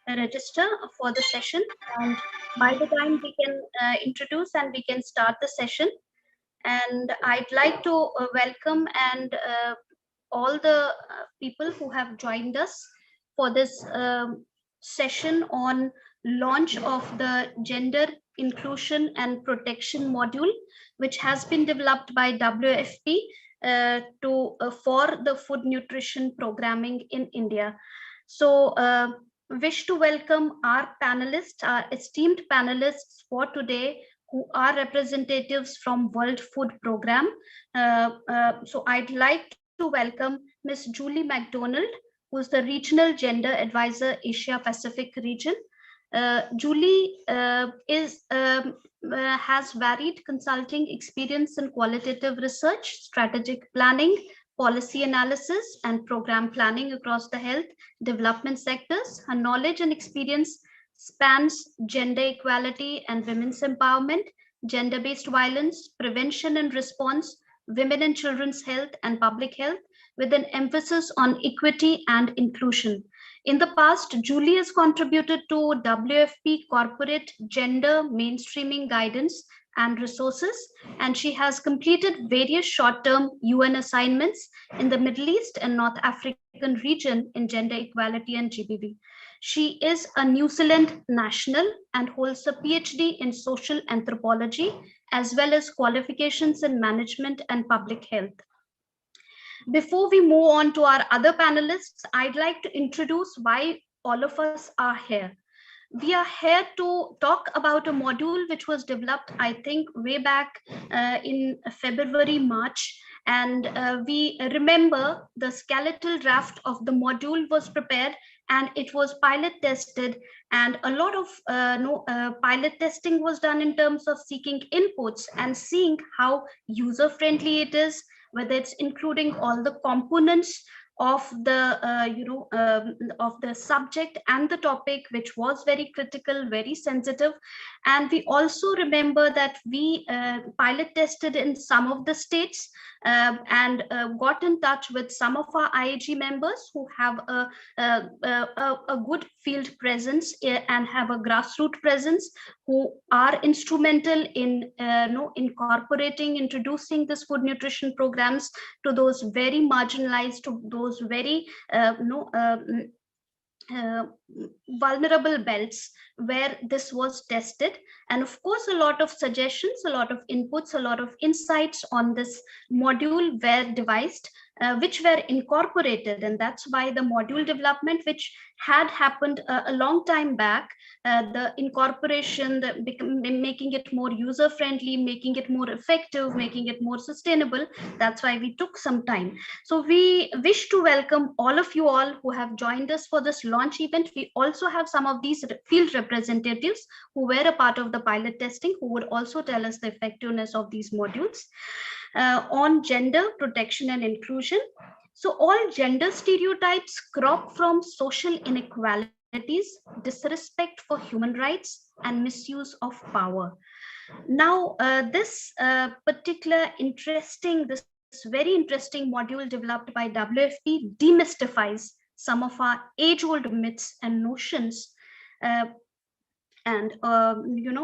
register for the session, and by the time we can introduce and we can start the session. And I'd like to welcome and all the people who have joined us for this session on launch of the gender inclusion and protection module, which has been developed by WFP for the food nutrition programming in India. So wish to welcome our panelists, our esteemed panelists for today, who are representatives from World Food Program. So I'd like to welcome Ms. Julie Mcdonald, who's the Regional Gender Advisor, Asia Pacific region. Julie has varied consulting experience in qualitative research, strategic planning, policy analysis, and program planning across the health development sectors. Her knowledge and experience spans gender equality and women's empowerment, gender-based violence, prevention and response, women and children's health, and public health, with an emphasis on equity and inclusion. In the past, Julie has contributed to WFP corporate gender mainstreaming guidance and resources, and she has completed various short-term UN assignments in the Middle East and North African region in gender equality and GBV. She is a New Zealand national and holds a PhD in social anthropology, as well as qualifications in management and public health. Before we move on to our other panelists, I'd like to introduce why all of us are here. We are here to talk about a module which was developed, I think, way back in February, March. And we remember the skeletal draft of the module was prepared and it was pilot tested. And a lot of pilot testing was done in terms of seeking inputs and seeing how user-friendly it is, whether it's including all the components of the of the subject and the topic, which was very critical, very sensitive. And we also remember that we pilot tested in some of the states and got in touch with some of our IAG members who have a good field presence and have a grassroots presence, who are instrumental in incorporating, introducing this food nutrition programs to those very marginalized, to those very vulnerable belts where this was tested. And of course, a lot of suggestions, a lot of inputs, a lot of insights on this module were devised, which were incorporated. And that's why the module development, which had happened a long time back, the incorporation, making it more user-friendly, making it more effective, making it more sustainable, that's why we took some time. So we wish to welcome all of you all who have joined us for this launch event. We also have some of these field representatives who were a part of the pilot testing, who would also tell us the effectiveness of these modules. On gender protection and inclusion. So all gender stereotypes crop from social inequalities, disrespect for human rights, and misuse of power. Now, this very interesting module developed by WFP demystifies some of our age-old myths and notions,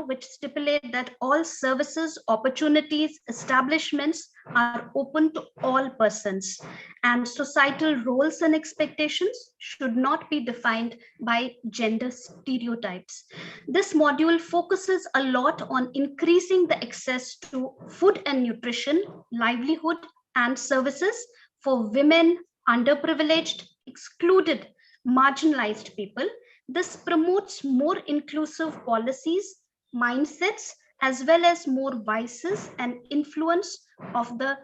which stipulate that all services, opportunities, establishments are open to all persons, and societal roles and expectations should not be defined by gender stereotypes. This module focuses a lot on increasing the access to food and nutrition, livelihood, and services for women, underprivileged, excluded, marginalized people. This promotes more inclusive policies, mindsets, as well as more voices and influence of the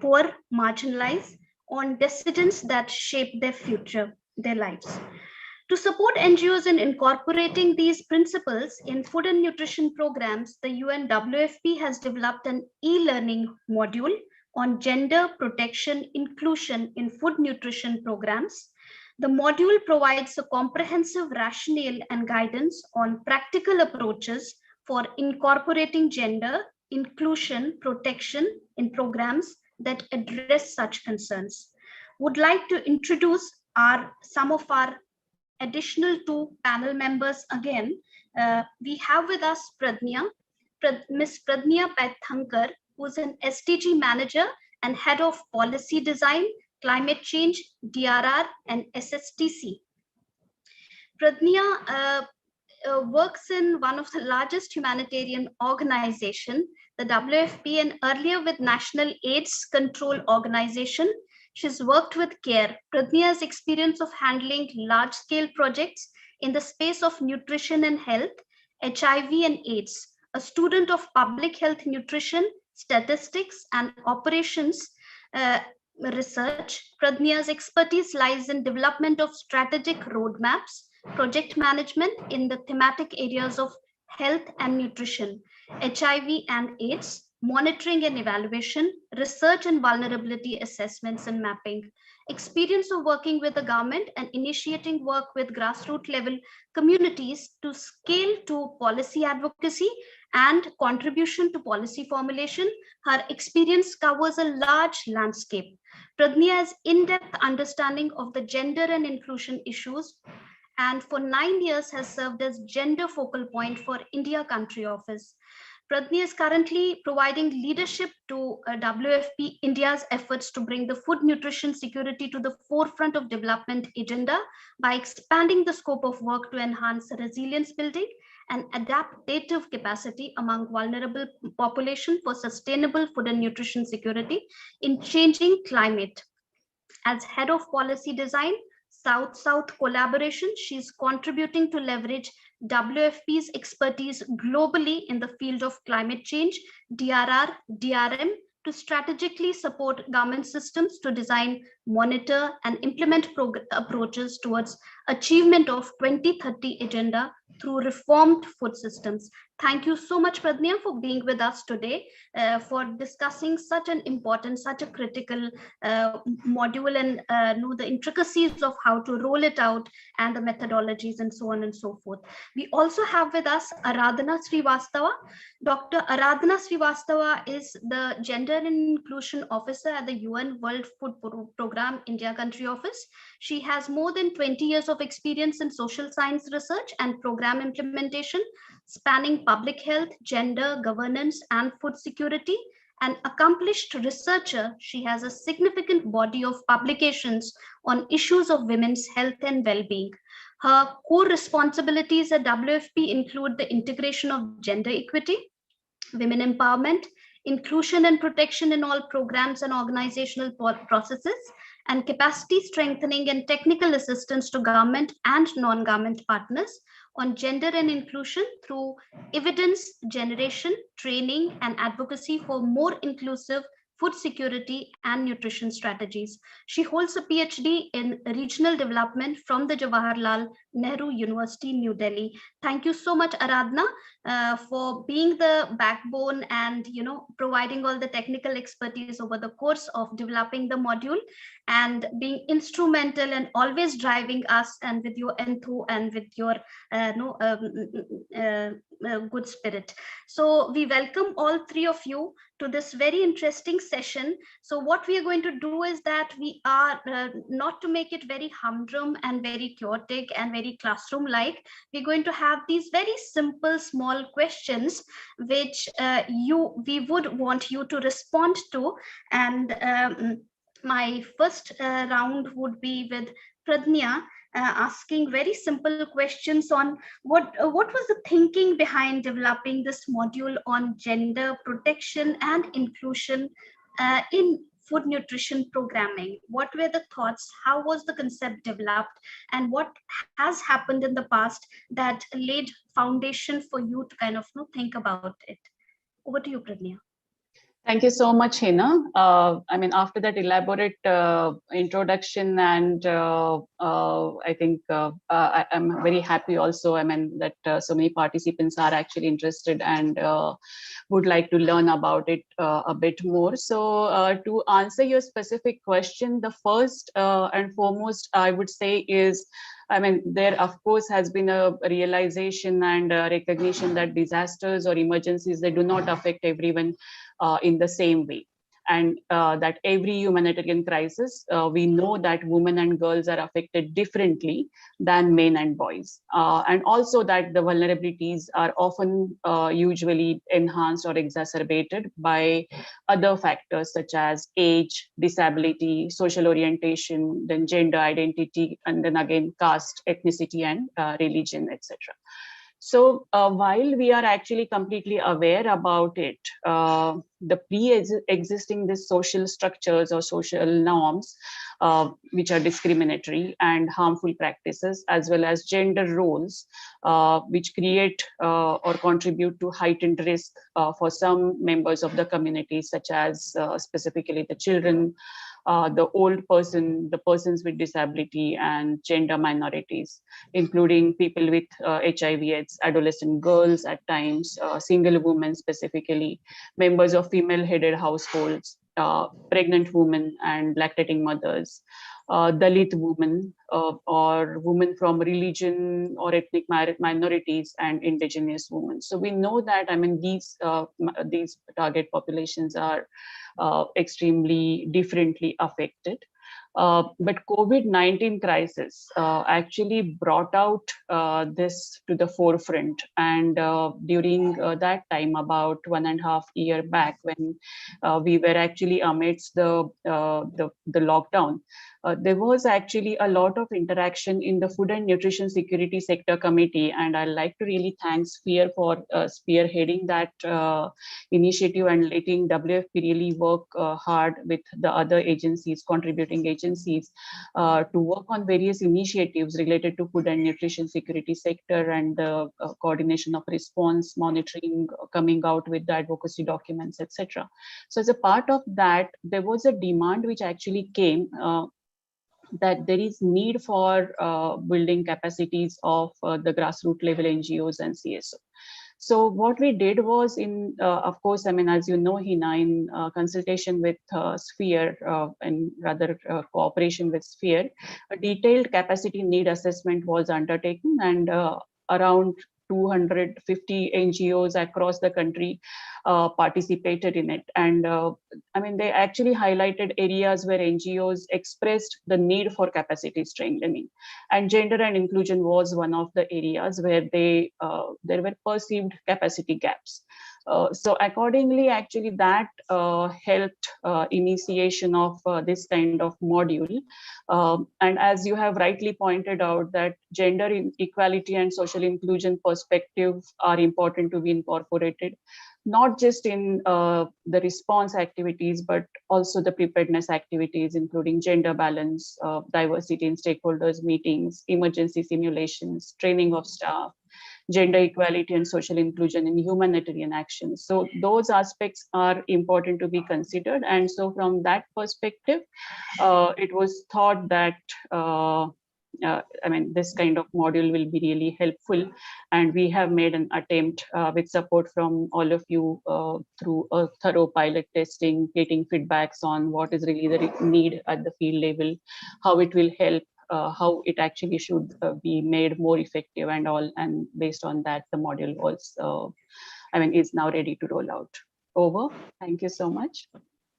poor, marginalized, on decisions that shape their future, their lives. To support NGOs in incorporating these principles in food and nutrition programs, the UN WFP has developed an e-learning module on gender protection inclusion in food nutrition programs. The module provides a comprehensive rationale and guidance on practical approaches for incorporating gender inclusion protection in programs that address such concerns. Would like to introduce some of our additional two panel members again. We have with us Ms. Pradnya Paithankar, who's an SDG manager and head of policy design, climate change, DRR, and SSTC. Pradnya works in one of the largest humanitarian organization, the WFP, and earlier with National AIDS Control Organization. She's worked with CARE. Pradnya's experience of handling large-scale projects in the space of nutrition and health, HIV and AIDS, a student of public health nutrition, statistics, and operations research. Pradnya's expertise lies in development of strategic roadmaps, project management in the thematic areas of health and nutrition, HIV and AIDS, monitoring and evaluation, research and vulnerability assessments and mapping, experience of working with the government and initiating work with grassroots level communities to scale to policy advocacy and contribution to policy formulation. Her experience covers a large landscape. Pradnya has in-depth understanding of the gender and inclusion issues, and for 9 years has served as gender focal point for India Country Office. Pradnya is currently providing leadership to WFP India's efforts to bring the food nutrition security to the forefront of development agenda by expanding the scope of work to enhance resilience building and adaptive capacity among vulnerable population for sustainable food and nutrition security in changing climate. As head of policy design, South-South collaboration, she's contributing to leverage WFP's expertise globally in the field of climate change, DRR, DRM, to strategically support government systems to design, monitor, and implement approaches towards achievement of 2030 agenda through reformed food systems. Thank you so much, Pradnya, for being with us today, for discussing such an important, such a critical module, and know the intricacies of how to roll it out and the methodologies and so on and so forth. We also have with us Aradhana Srivastava. Dr. Aradhana Srivastava is the Gender and Inclusion Officer at the UN World Food Program India Country Office. She has more than 20 years of experience in social science research and program implementation, spanning public health, gender, governance, and food security. An accomplished researcher, she has a significant body of publications on issues of women's health and well-being. Her core responsibilities at WFP include the integration of gender equity, women empowerment, inclusion and protection in all programs and organizational processes, and capacity strengthening and technical assistance to government and non-government partners on gender and inclusion through evidence generation, training, and advocacy for more inclusive food security and nutrition strategies. She holds a PhD in regional development from the Jawaharlal Nehru University, New Delhi. Thank you so much, Aradhana, for being the backbone and providing all the technical expertise over the course of developing the module and being instrumental and always driving us, and with your enthu and with your good spirit. So we welcome all three of you to this very interesting session. So what we are going to do is that we are not to make it very humdrum and very chaotic and very classroom like, we're going to have these very simple small questions which we would want you to respond to. And my first round would be with Pradnya, asking very simple questions on what was the thinking behind developing this module on gender protection and inclusion in food nutrition programming. What were the thoughts? How was the concept developed? And what has happened in the past that laid foundation for you to kind of think about it? Over to you, Pradnya. Thank you so much, Hina. I mean, after that elaborate introduction, and I think I'm very happy also, I mean, that so many participants are actually interested and would like to learn about it a bit more. So to answer your specific question, the first and foremost, I would say is, I mean, there of course has been a realization and recognition that disasters or emergencies, they do not affect everyone in the same way. and that every humanitarian crisis, we know that women and girls are affected differently than men and boys. And also that the vulnerabilities are often usually enhanced or exacerbated by other factors such as age, disability, social orientation, then gender identity, and then again caste, ethnicity, and religion, etc. So while we are actually completely aware about it, the pre-existing these social structures or social norms, which are discriminatory and harmful practices, as well as gender roles, which create or contribute to heightened risk for some members of the community, such as specifically the children, the old person, the persons with disability, and gender minorities, including people with HIV/AIDS, adolescent girls at times, single women specifically, members of female-headed households, pregnant women and lactating mothers, Dalit women, or women from religion or ethnic minorities, and indigenous women. So we know that, I mean, these target populations are extremely differently affected. But COVID-19 crisis actually brought out this to the forefront. And during that time, about 1.5 years back, when we were actually amidst the lockdown, there was actually a lot of interaction in the Food and Nutrition Security Sector Committee. And I'd like to really thank Sphere for spearheading that initiative and letting WFP really work hard with the other agencies, contributing agencies, to work on various initiatives related to food and nutrition security sector and the coordination of response, monitoring, coming out with the advocacy documents, etc. So as a part of that, there was a demand which actually came that there is need for building capacities of the grassroots level NGOs and CSO. So what we did was, of course, I mean, as you know, Hina, in consultation with Sphere and rather cooperation with Sphere, a detailed capacity need assessment was undertaken, and around 250 NGOs across the country participated in it. And I mean, they actually highlighted areas where NGOs expressed the need for capacity strengthening. And gender and inclusion was one of the areas where there were perceived capacity gaps. So accordingly, actually that helped initiation of this kind of module. And as you have rightly pointed out, that gender equality and social inclusion perspectives are important to be incorporated, not just in the response activities, but also the preparedness activities, including gender balance, diversity in stakeholders meetings, emergency simulations, training of staff, gender equality and social inclusion in humanitarian actions. So those aspects are important to be considered. And so from that perspective, it was thought that I mean, this kind of module will be really helpful. And we have made an attempt with support from all of you through a thorough pilot testing, getting feedbacks on what is really the need at the field level, how it will help, how it actually should be made more effective and all. And based on that, the module was, I mean, is now ready to roll out. Over. Thank you so much.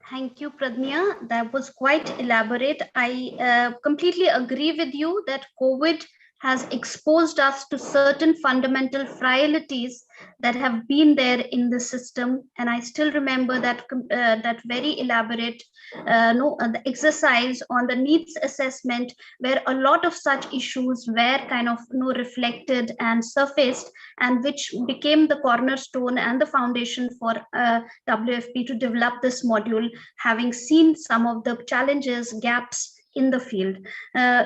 Thank you, Pradnya. That was quite elaborate. I completely agree with you that COVID has exposed us to certain fundamental frailties that have been there in the system. And I still remember that that very elaborate the exercise on the needs assessment, where a lot of such issues were kind of reflected and surfaced, and which became the cornerstone and the foundation for WFP to develop this module, having seen some of the challenges, gaps in the field.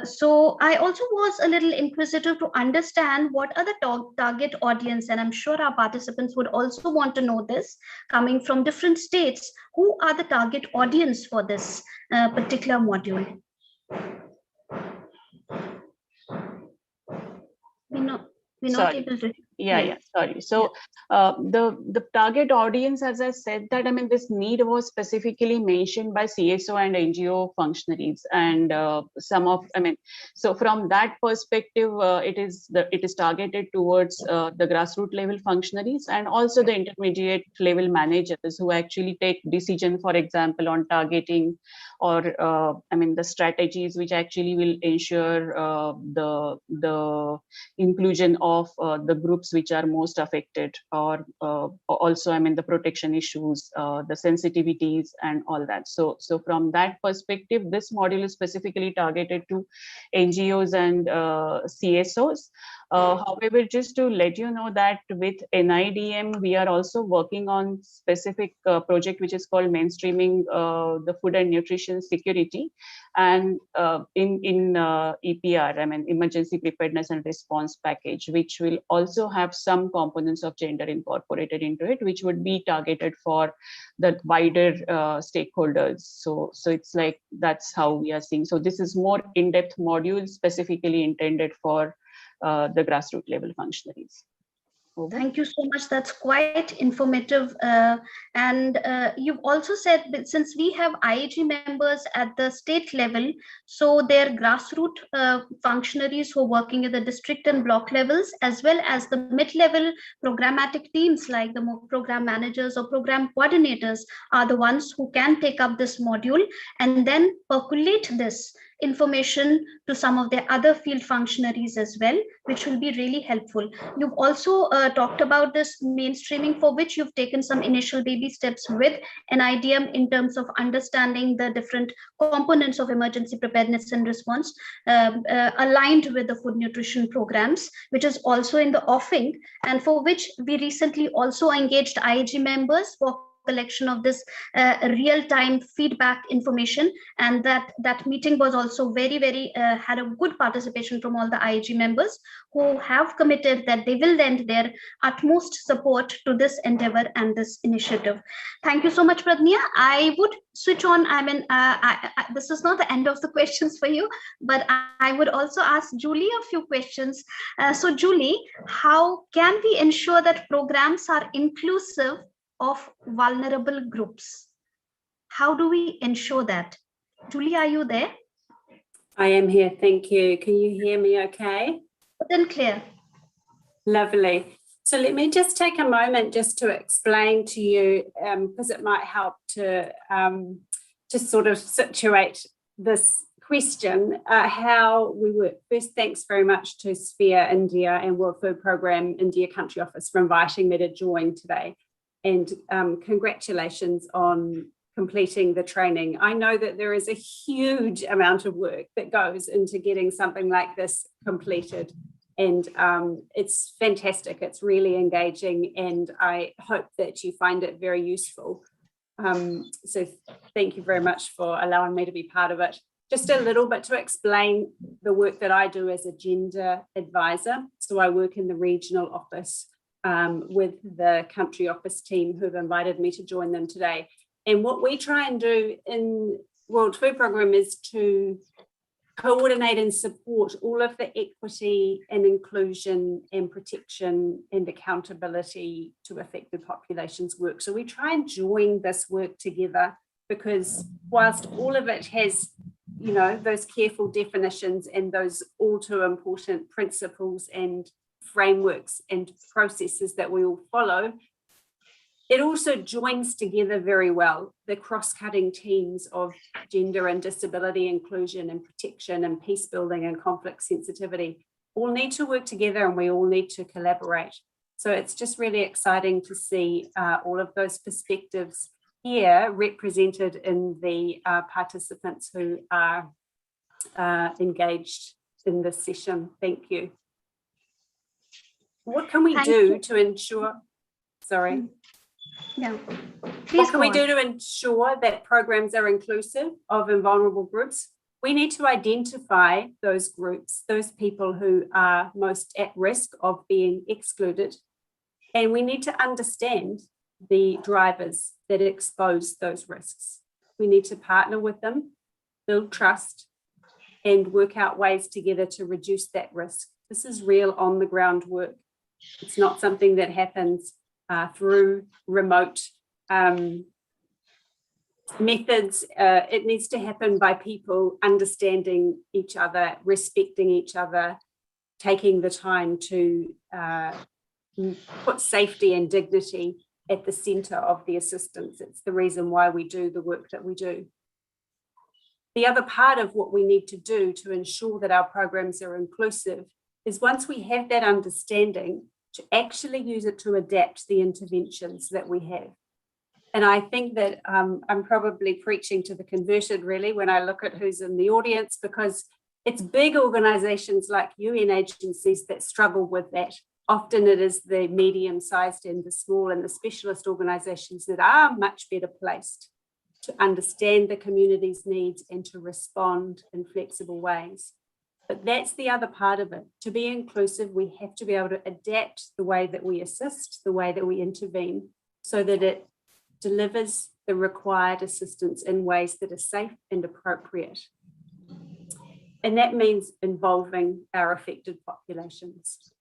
So I also was a little inquisitive to understand what are the target audience, and I'm sure our participants would also want to know this, coming from different states, who are the target audience for this particular module? We're not able to. Sorry. So the target audience, as I said, that I mean, this need was specifically mentioned by CSO and NGO functionaries, and so from that perspective, it is targeted towards the grassroots level functionaries and also the intermediate level managers who actually take decision, for example, on targeting or the strategies which actually will ensure the inclusion of the groups which are most affected, or also the protection issues, the sensitivities and all that. So from that perspective, this module is specifically targeted to NGOs and CSOs. However, just to let you know that with NIDM, we are also working on specific project which is called mainstreaming the food and nutrition security, and in EPR, emergency preparedness and response package, which will also have some components of gender incorporated into it, which would be targeted for the wider stakeholders. So it's like, that's how we are seeing. So this is more in-depth module specifically intended for the grassroots level functionaries. Over. Thank you so much. That's quite informative. And you've also said that since we have IAG members at the state level, so they're grassroots functionaries who are working at the district and block levels, as well as the mid-level programmatic teams like the program managers or program coordinators are the ones who can take up this module and then percolate this information to some of the other field functionaries as well, which will be really helpful. You've also talked about this mainstreaming, for which you've taken some initial baby steps with an IDM in terms of understanding the different components of emergency preparedness and response aligned with the food nutrition programs, which is also in the offing, and for which we recently also engaged IAG members for collection of this real-time feedback information, and that meeting was also very had a good participation from all the IAG members who have committed that they will lend their utmost support to this endeavor and this initiative. Thank you so much, Pradnya. I would switch on. This is not the end of the questions for you, but I would also ask Julie a few questions. So Julie, how can we ensure that programs are inclusive of vulnerable groups? How do we ensure that? Julie, are you there? I am here, thank you. Can you hear me okay? Then clear. Lovely. So let me just take a moment just to explain to you, because it might help to sort of situate this question, how we work. First, thanks very much to Sphere India and World Food Programme India Country Office for inviting me to join today. And congratulations on completing the training. I know that there is a huge amount of work that goes into getting something like this completed, and it's fantastic. It's really engaging, and I hope that you find it very useful. So thank you very much for allowing me to be part of it. Just a little bit to explain the work that I do as a gender advisor. So I work in the regional office with the country office team who've invited me to join them today. And what we try and do in World Food Programme is to coordinate and support all of the equity and inclusion and protection and accountability to affected populations work. So we try and join this work together, because whilst all of it has, you know, those careful definitions and those all too important principles and frameworks and processes that we all follow, it also joins together very well the cross-cutting teams of gender and disability inclusion and protection and peace building and conflict sensitivity all need to work together, and we all need to collaborate. So it's just really exciting to see all of those perspectives here represented in the participants who are engaged in this session. Thank you. What can we do to ensure, sorry. Yeah. What can we do to ensure that programs are inclusive of and vulnerable groups? We need to identify those groups, those people who are most at risk of being excluded. And we need to understand the drivers that expose those risks. We need to partner with them, build trust, and work out ways together to reduce that risk. This is real on the ground work. It's not something that happens through remote methods. It needs to happen by people understanding each other, respecting each other, taking the time to put safety and dignity at the centre of the assistance. It's the reason why we do the work that we do. The other part of what we need to do to ensure that our programs are inclusive is, once we have that understanding, to actually use it to adapt the interventions that we have. And I think that I'm probably preaching to the converted, really, when I look at who's in the audience, because it's big organisations like UN agencies that struggle with that. Often it is the medium-sized and the small and the specialist organisations that are much better placed to understand the community's needs and to respond in flexible ways. But that's the other part of it. To be inclusive, we have to be able to adapt the way that we assist, the way that we intervene, so that it delivers the required assistance in ways that are safe and appropriate. And that means involving our affected populations.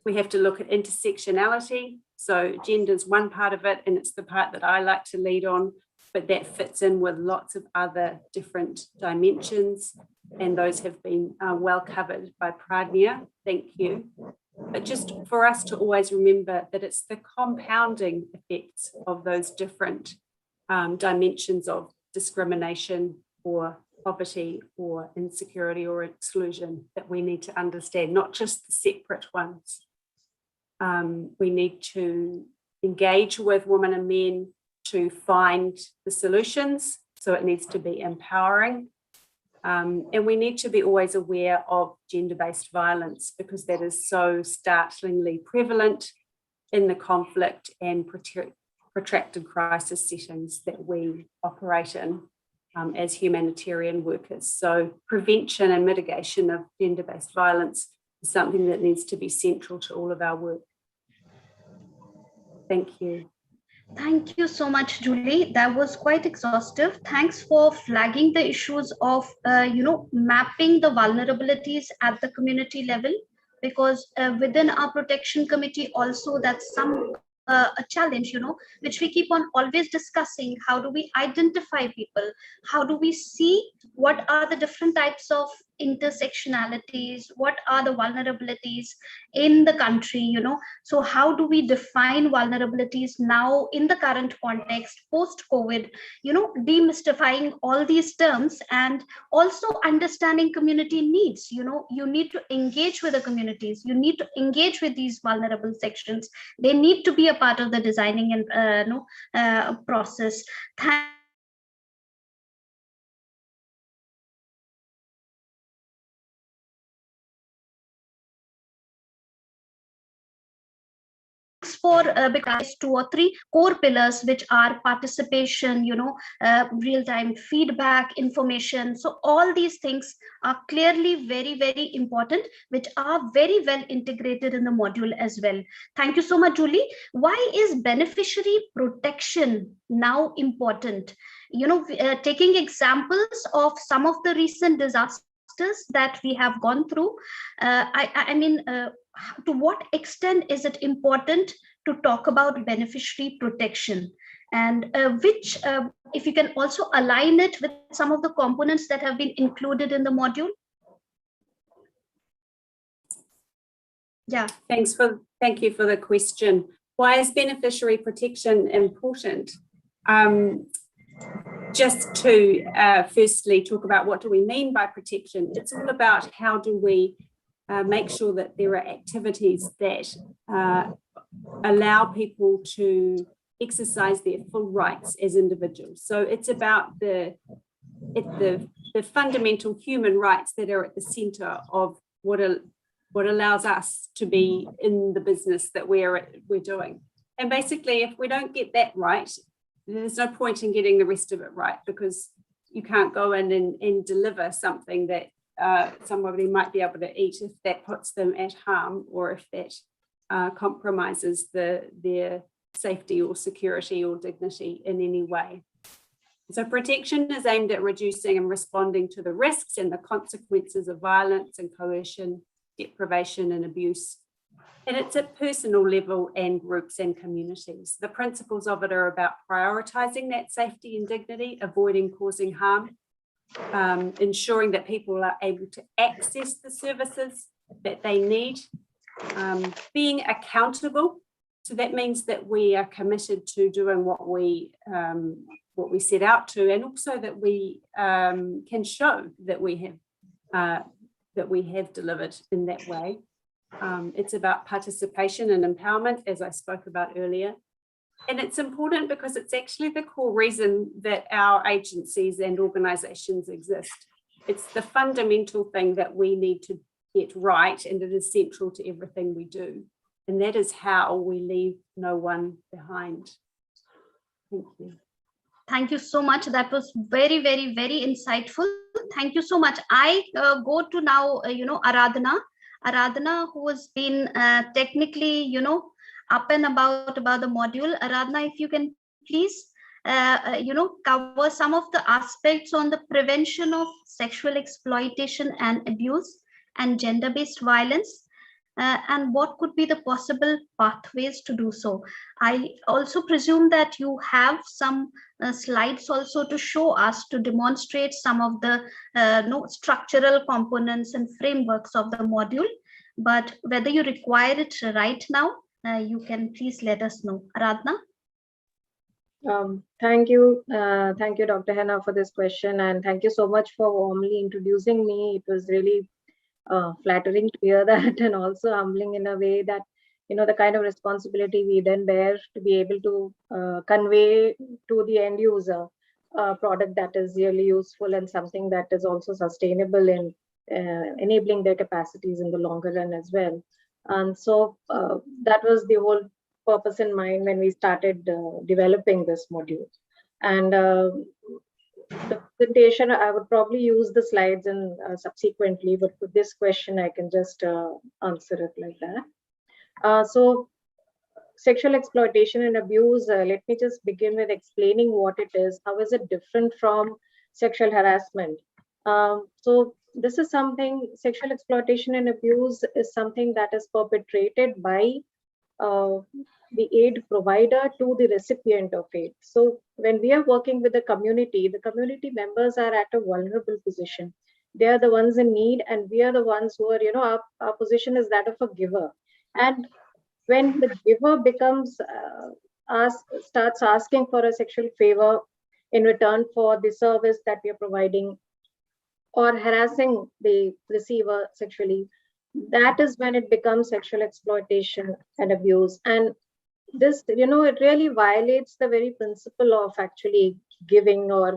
We have to look at intersectionality. So gender is one part of it, and it's the part that I like to lead on, but that fits in with lots of other different dimensions, and those have been well covered by Pradnya. Thank you. But just for us to always remember that it's the compounding effects of those different dimensions of discrimination or poverty or insecurity or exclusion that we need to understand, not just the separate ones. We need to engage with women and men to find the solutions, so it needs to be empowering. And we need to be always aware of gender-based violence, because that is so startlingly prevalent in the conflict and protracted crisis settings that we operate in as humanitarian workers. So prevention and mitigation of gender-based violence is something that needs to be central to all of our work. Thank you. Thank you so much, Julie. That was quite exhaustive. Thanks for flagging the issues of, mapping the vulnerabilities at the community level, because within our protection committee also, that's a challenge, which we keep on always discussing. How do we identify people? How do we see what are the different types of intersectionalities? What are the vulnerabilities in the country? So how do we define vulnerabilities now in the current context, post-COVID, demystifying all these terms, and also understanding community needs. You need to engage with the communities. You need to engage with these vulnerable sections. They need to be a part of the designing and process. For because 2 or 3 core pillars, which are participation, real-time feedback, information. So all these things are clearly very, very important, which are very well integrated in the module as well. Thank you so much, Julie. Why is beneficiary protection now important? Taking examples of some of the recent disasters that we have gone through, to what extent is it important to talk about beneficiary protection, and which, if you can also align it with some of the components that have been included in the module? Yeah. Thank you for the question. Why is beneficiary protection important? Just to firstly talk about what do we mean by protection. It's all about how do we make sure that there are activities that allow people to exercise their full rights as individuals. So it's about the fundamental human rights that are at the centre of what allows us to be in the business that we're doing. And basically, if we don't get that right, there's no point in getting the rest of it right, because you can't go in and deliver something that somebody might be able to eat if that puts them at harm, or if that compromises their safety or security or dignity in any way. So protection is aimed at reducing and responding to the risks and the consequences of violence and coercion, deprivation and abuse. And it's at personal level and groups and communities. The principles of it are about prioritising that safety and dignity, avoiding causing harm, ensuring that people are able to access the services that they need, being accountable. So that means that we are committed to doing what we set out to, and also that we can show that we have delivered in that way. It's about participation and empowerment, as I spoke about earlier. And it's important because it's actually the core reason that our agencies and organisations exist. It's the fundamental thing that we need to get right, and it is central to everything we do. And that is how we leave no one behind. Thank you. Thank you so much. That was very, very, very insightful. Thank you so much. I go to now, Aradhana, who has been technically, up and about the module. Aradhana, if you can please, cover some of the aspects on the prevention of sexual exploitation and abuse and gender-based violence, and what could be the possible pathways to do so. I also presume that you have some slides also to show us, to demonstrate some of the structural components and frameworks of the module, but whether you require it right now, you can please let us know. Aradhana? Thank you, Dr. Henna, for this question, and thank you so much for warmly introducing me. It was really flattering to hear that, and also humbling in a way that, the kind of responsibility we then bear to be able to convey to the end user a product that is really useful and something that is also sustainable in enabling their capacities in the longer run as well. And so that was the whole purpose in mind when we started developing this module. And the presentation, I would probably use the slides and subsequently, but for this question, I can just answer it like that. So sexual exploitation and abuse, let me just begin with explaining what it is. How is it different from sexual harassment? So this is something, sexual exploitation and abuse is something that is perpetrated by the aid provider to the recipient of aid. So when we are working with the community members are at a vulnerable position. They are the ones in need, and we are the ones who are, our position is that of a giver. And when the giver becomes, starts asking for a sexual favor in return for the service that we are providing, or harassing the receiver sexually, that is when it becomes sexual exploitation and abuse. And this, it really violates the very principle of actually giving or,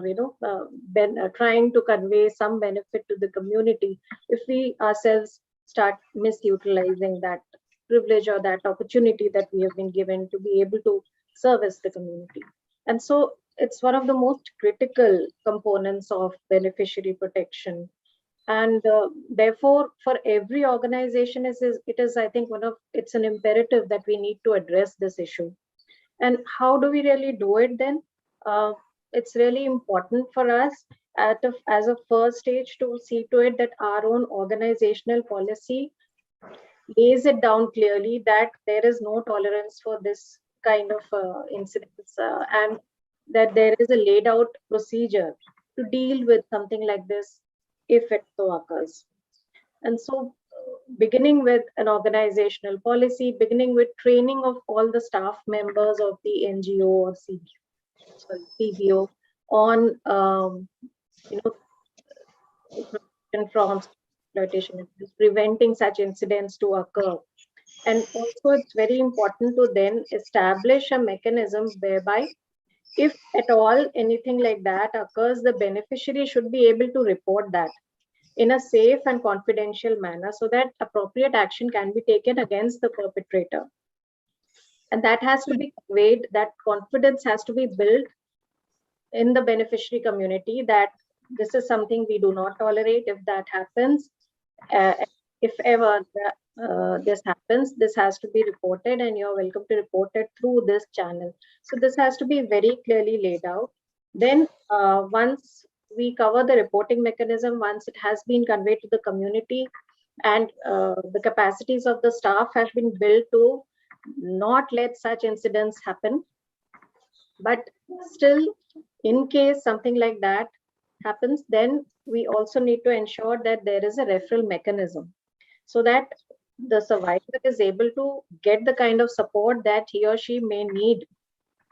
trying to convey some benefit to the community if we ourselves start misutilizing that privilege or that opportunity that we have been given to be able to service the community. And so it's one of the most critical components of beneficiary protection. And therefore, for every organization, it is, I think, it's an imperative that we need to address this issue. And how do we really do it then? It's really important for us as a first stage to see to it that our own organizational policy lays it down clearly that there is no tolerance for this kind of incidents, and that there is a laid out procedure to deal with something like this if it so occurs. And so beginning with an organizational policy, beginning with training of all the staff members of the NGO or CBO on from exploitation, preventing such incidents to occur. And also it's very important to then establish a mechanism whereby if at all anything like that occurs, the beneficiary should be able to report that in a safe and confidential manner so that appropriate action can be taken against the perpetrator. And that has to be conveyed, that confidence has to be built in the beneficiary community that this is something we do not tolerate. If that happens, if ever this happens, this has to be reported, and you're welcome to report it through this channel. So this has to be very clearly laid out. Then once we cover the reporting mechanism, once it has been conveyed to the community, and the capacities of the staff have been built to not let such incidents happen. But still, in case something like that happens, then we also need to ensure that there is a referral mechanism so that the survivor is able to get the kind of support that he or she may need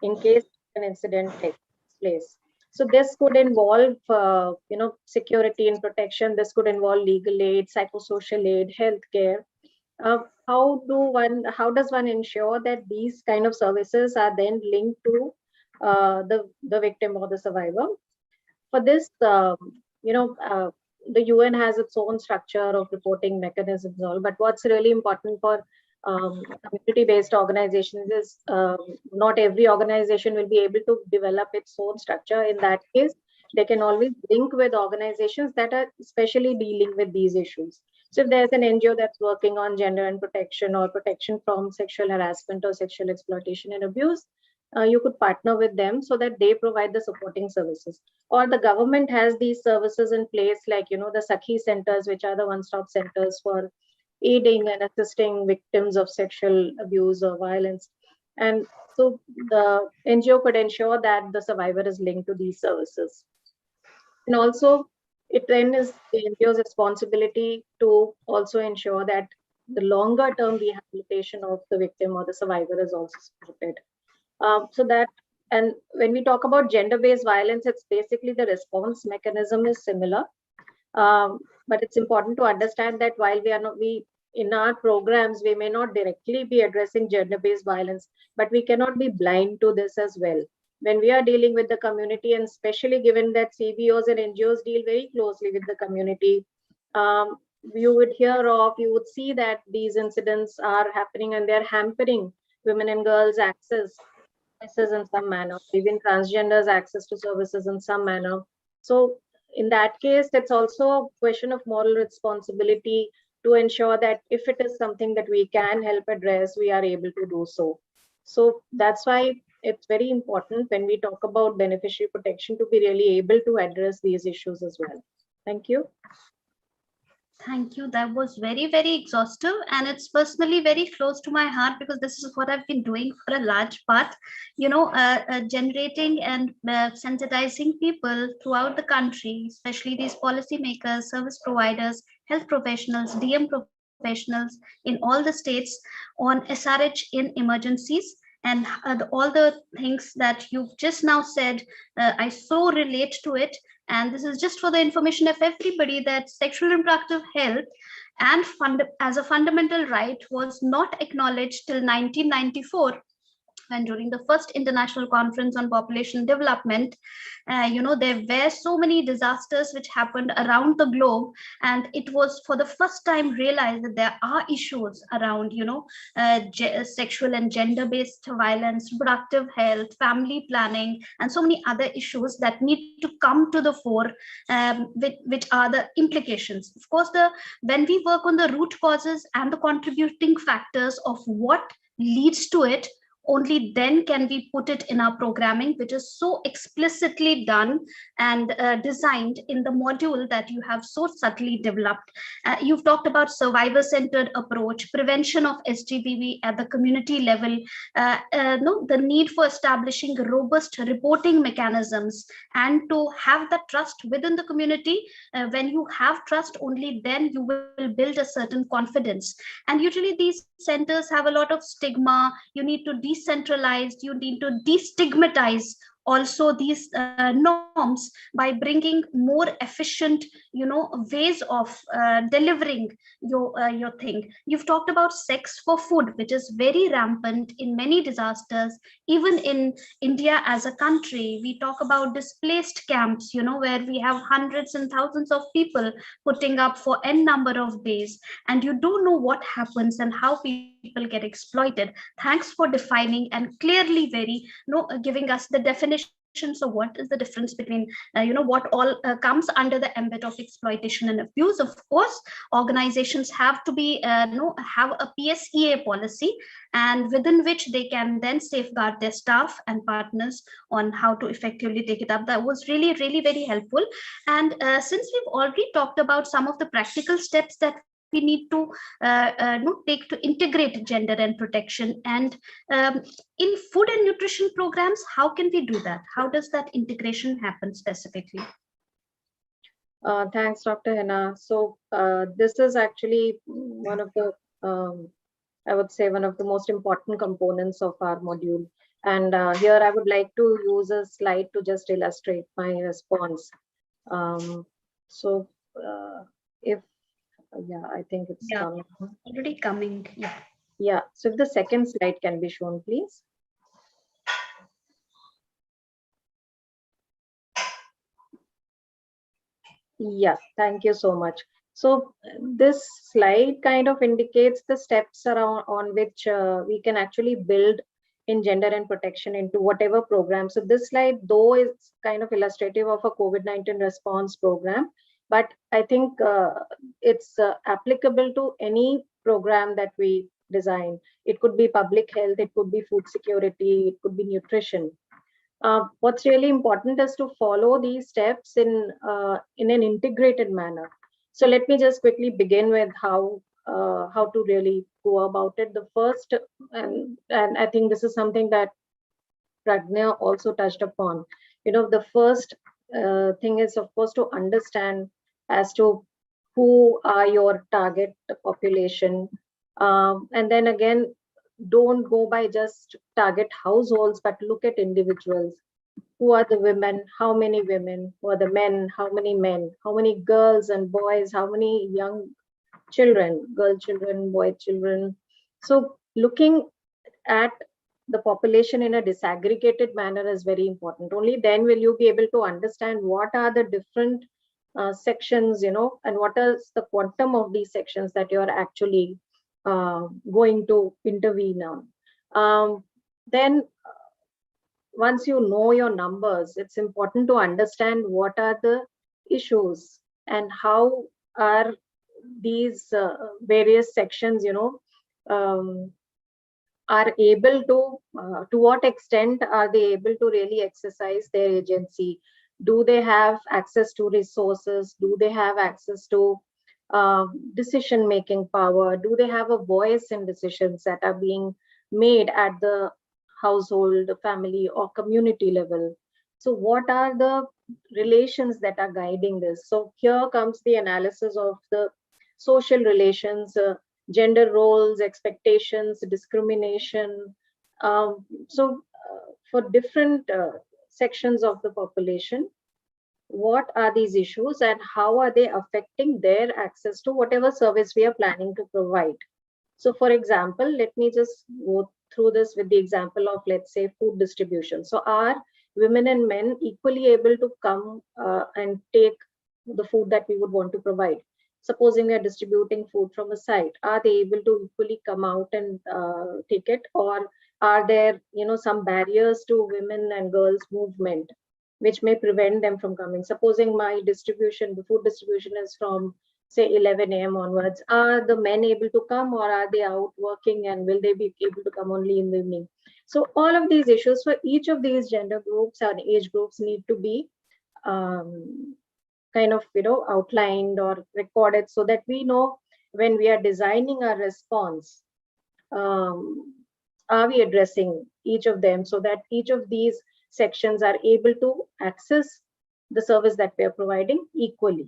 in case an incident takes place. So this could involve, security and protection. This could involve legal aid, psychosocial aid, healthcare. How does one ensure that these kind of services are then linked to the victim or the survivor? For this, the UN has its own structure of reporting mechanisms and all, but what's really important for community-based organizations is not every organization will be able to develop its own structure. In that case, they can always link with organizations that are especially dealing with these issues. So if there's an NGO that's working on gender and protection or protection from sexual harassment or sexual exploitation and abuse, you could partner with them so that they provide the supporting services. Or the government has these services in place, like, the Sakhi centers, which are the one-stop centers for aiding and assisting victims of sexual abuse or violence. And so the NGO could ensure that the survivor is linked to these services. And also, it then is the NGO's responsibility to also ensure that the longer term rehabilitation of the victim or the survivor is also supported. And when we talk about gender-based violence, it's basically the response mechanism is similar. But it's important to understand that while in our programs, we may not directly be addressing gender-based violence, but we cannot be blind to this as well. When we are dealing with the community, and especially given that CBOs and NGOs deal very closely with the community, you would see that these incidents are happening and they're hampering women and girls' access in some manner, even transgenders access to services in some manner. So in that case, it's also a question of moral responsibility to ensure that if it is something that we can help address, we are able to do so. So that's why it's very important when we talk about beneficiary protection to be really able to address these issues as well. Thank you. Thank you. That was very, very exhaustive. And it's personally very close to my heart because this is what I've been doing for a large part, generating and sensitizing people throughout the country, especially these policymakers, service providers, health professionals, DM professionals in all the states on SRH in emergencies. And all the things that you've just now said, I so relate to it. And this is just for the information of everybody that sexual reproductive health and as a fundamental right was not acknowledged till 1994. And during the first International Conference on Population Development, there were so many disasters which happened around the globe, and it was for the first time realized that there are issues around, sexual and gender-based violence, reproductive health, family planning, and so many other issues that need to come to the fore, which are the implications. Of course, when we work on the root causes and the contributing factors of what leads to it, only then can we put it in our programming, which is so explicitly done and designed in the module that you have so subtly developed. You've talked about survivor-centered approach, prevention of SGBV at the community level, the need for establishing robust reporting mechanisms and to have that trust within the community. When you have trust, only then you will build a certain confidence. And usually these centers have a lot of stigma. You need to decentralize, you need to destigmatize also these norms by bringing more efficient, ways of delivering your thing. You've talked about sex for food, which is very rampant in many disasters. Even in India as a country, we talk about displaced camps, where we have hundreds and thousands of people putting up for n number of days, and you don't know what happens and how people get exploited. Thanks for defining and clearly giving us the definition. So what is the difference between what all comes under the ambit of exploitation and abuse? Of course, organizations have to be have a PSEA policy, and within which they can then safeguard their staff and partners on how to effectively take it up. That was really, really very helpful. And since we've already talked about some of the practical steps that we need to take to integrate gender and protection? And in food and nutrition programs, how can we do that? How does that integration happen specifically? Thanks, Dr. Henna. So this is actually one of the, I would say, one of the most important components of our module. And here I would like to use a slide to just illustrate my response. I think it's coming. Already coming. Yeah. Yeah. So if the second slide can be shown, please. Yeah, thank you so much. So this slide kind of indicates the steps around on which we can actually build in gender and protection into whatever program. So this slide, though, is kind of illustrative of a COVID-19 response program, but I think it's applicable to any program that we design. It could be public health, it could be food security, it could be nutrition. What's really important is to follow these steps in an integrated manner. So let me just quickly begin with how to really go about it. The first, and I think this is something that Pragna also touched upon. The first thing is, of course, to understand as to who are your target population, and then again, don't go by just target households, but look at individuals. Who are the women? How many women? Who are the men? How many men? How many girls and boys? How many young children? Girl children, boy children. So looking at the population in a disaggregated manner is very important. Only then will you be able to understand what are the different sections, and what is the quantum of these sections that you're actually going to intervene on. Then once you know your numbers, it's important to understand what are the issues and how are these various sections, are able to what extent are they able to really exercise their agency? Do they have access to resources? Do they have access to decision-making power? Do they have a voice in decisions that are being made at the household, family, or community level? So what are the relations that are guiding this? So here comes the analysis of the social relations, gender roles, expectations, discrimination. For different sections of the population, what are these issues and how are they affecting their access to whatever service we are planning to provide? So for example, let me just go through this with the example of, let's say, food distribution. So are women and men equally able to come and take the food that we would want to provide? Supposing we are distributing food from a site, are they able to equally come out and take it? Or are there, some barriers to women and girls movement, which may prevent them from coming? Supposing my distribution, the food distribution is from, say, 11 a.m. onwards, are the men able to come, or are they out working, and will they be able to come only in the evening? So all of these issues for each of these gender groups and age groups need to be kind of outlined or recorded, so that we know when we are designing our response, are we addressing each of them, so that each of these sections are able to access the service that we are providing equally.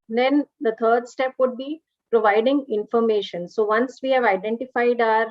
Then the third step would be providing information. So once we have identified our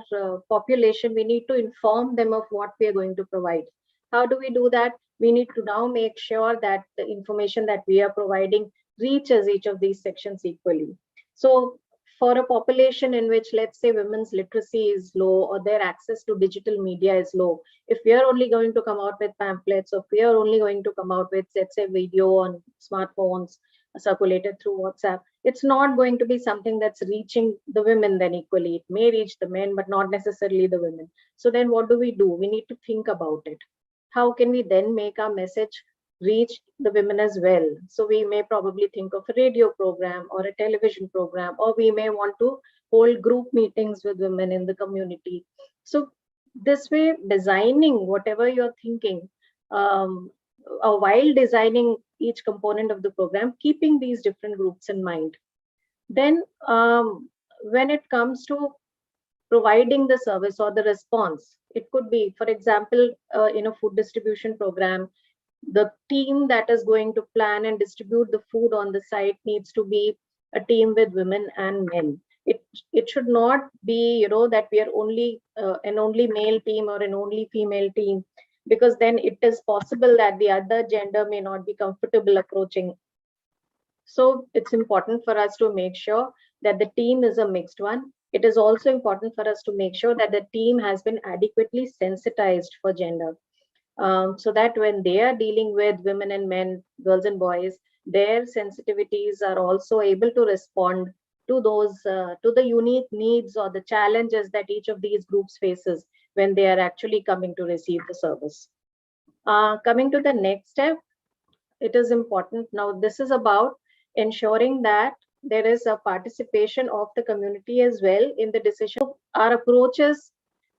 population, we need to inform them of what we are going to provide. How do we do that? We need to now make sure that the information that we are providing reaches each of these sections equally. So for a population in which, let's say, women's literacy is low or their access to digital media is low, if we are only going to come out with pamphlets, or if we are only going to come out with, let's say, video on smartphones circulated through WhatsApp, it's not going to be something that's reaching the women then equally. It may reach the men, but not necessarily the women. So then what do? We need to think about it. How can we then make our message reach the women as well? So we may probably think of a radio program or a television program, or we may want to hold group meetings with women in the community. So this way, designing whatever you're thinking, while designing each component of the program, keeping these different groups in mind. Then when it comes to providing the service or the response, it could be, for example, in a food distribution program, the team that is going to plan and distribute the food on the site needs to be a team with women and men. It should not be, that we are only an only male team or an only female team, because then it is possible that the other gender may not be comfortable approaching. So it's important for us to make sure that the team is a mixed one. It is also important for us to make sure that the team has been adequately sensitized for gender. So that when they are dealing with women and men, girls and boys, their sensitivities are also able to respond to those, to the unique needs or the challenges that each of these groups faces when they are actually coming to receive the service. Coming to the next step, it is important. Now, this is about ensuring that there is a participation of the community as well in the decision. Our approaches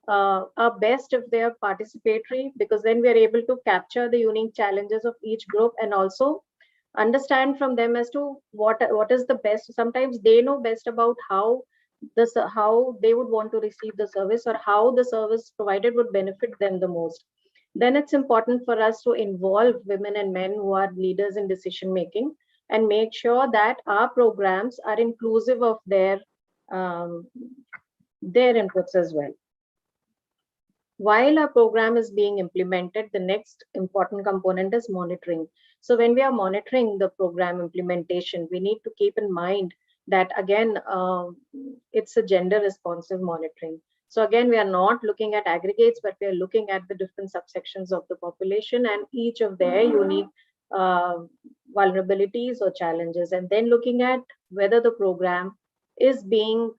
are best if they are participatory, because then we are able to capture the unique challenges of each group and also understand from them as to what is the best. Sometimes they know best about how they would want to receive the service or how the service provided would benefit them the most. Then it's important for us to involve women and men who are leaders in decision making and make sure that our programs are inclusive of their inputs as well. While our program is being implemented, the next important component is monitoring. So when we are monitoring the program implementation, we need to keep in mind that, again, it's a gender responsive monitoring. So again, we are not looking at aggregates, but we are looking at the different subsections of the population and each of their unique vulnerabilities or challenges, and then looking at whether the program is being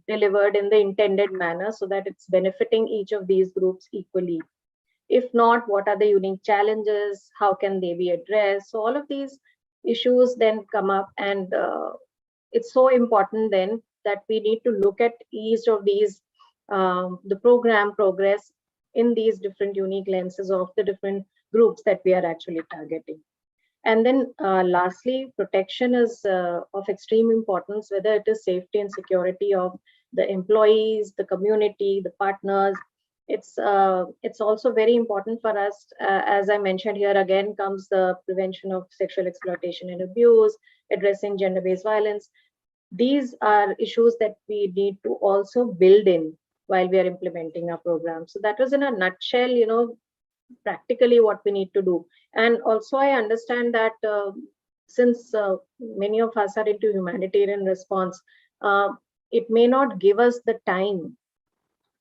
delivered in the intended manner so that it's benefiting each of these groups equally. If not, what are the unique challenges? How can they be addressed? So all of these issues then come up, and it's so important then that we need to look at each of these, the program progress in these different unique lenses of the different groups that we are actually targeting. And then lastly, protection is of extreme importance, whether it is safety and security of the employees, the community, the partners. It's also very important for us, as I mentioned here, again comes the prevention of sexual exploitation and abuse, addressing gender-based violence. These are issues that we need to also build in while we are implementing our program. So that was in a nutshell, practically what we need to do. And also I understand that since many of us are into humanitarian response, it may not give us the time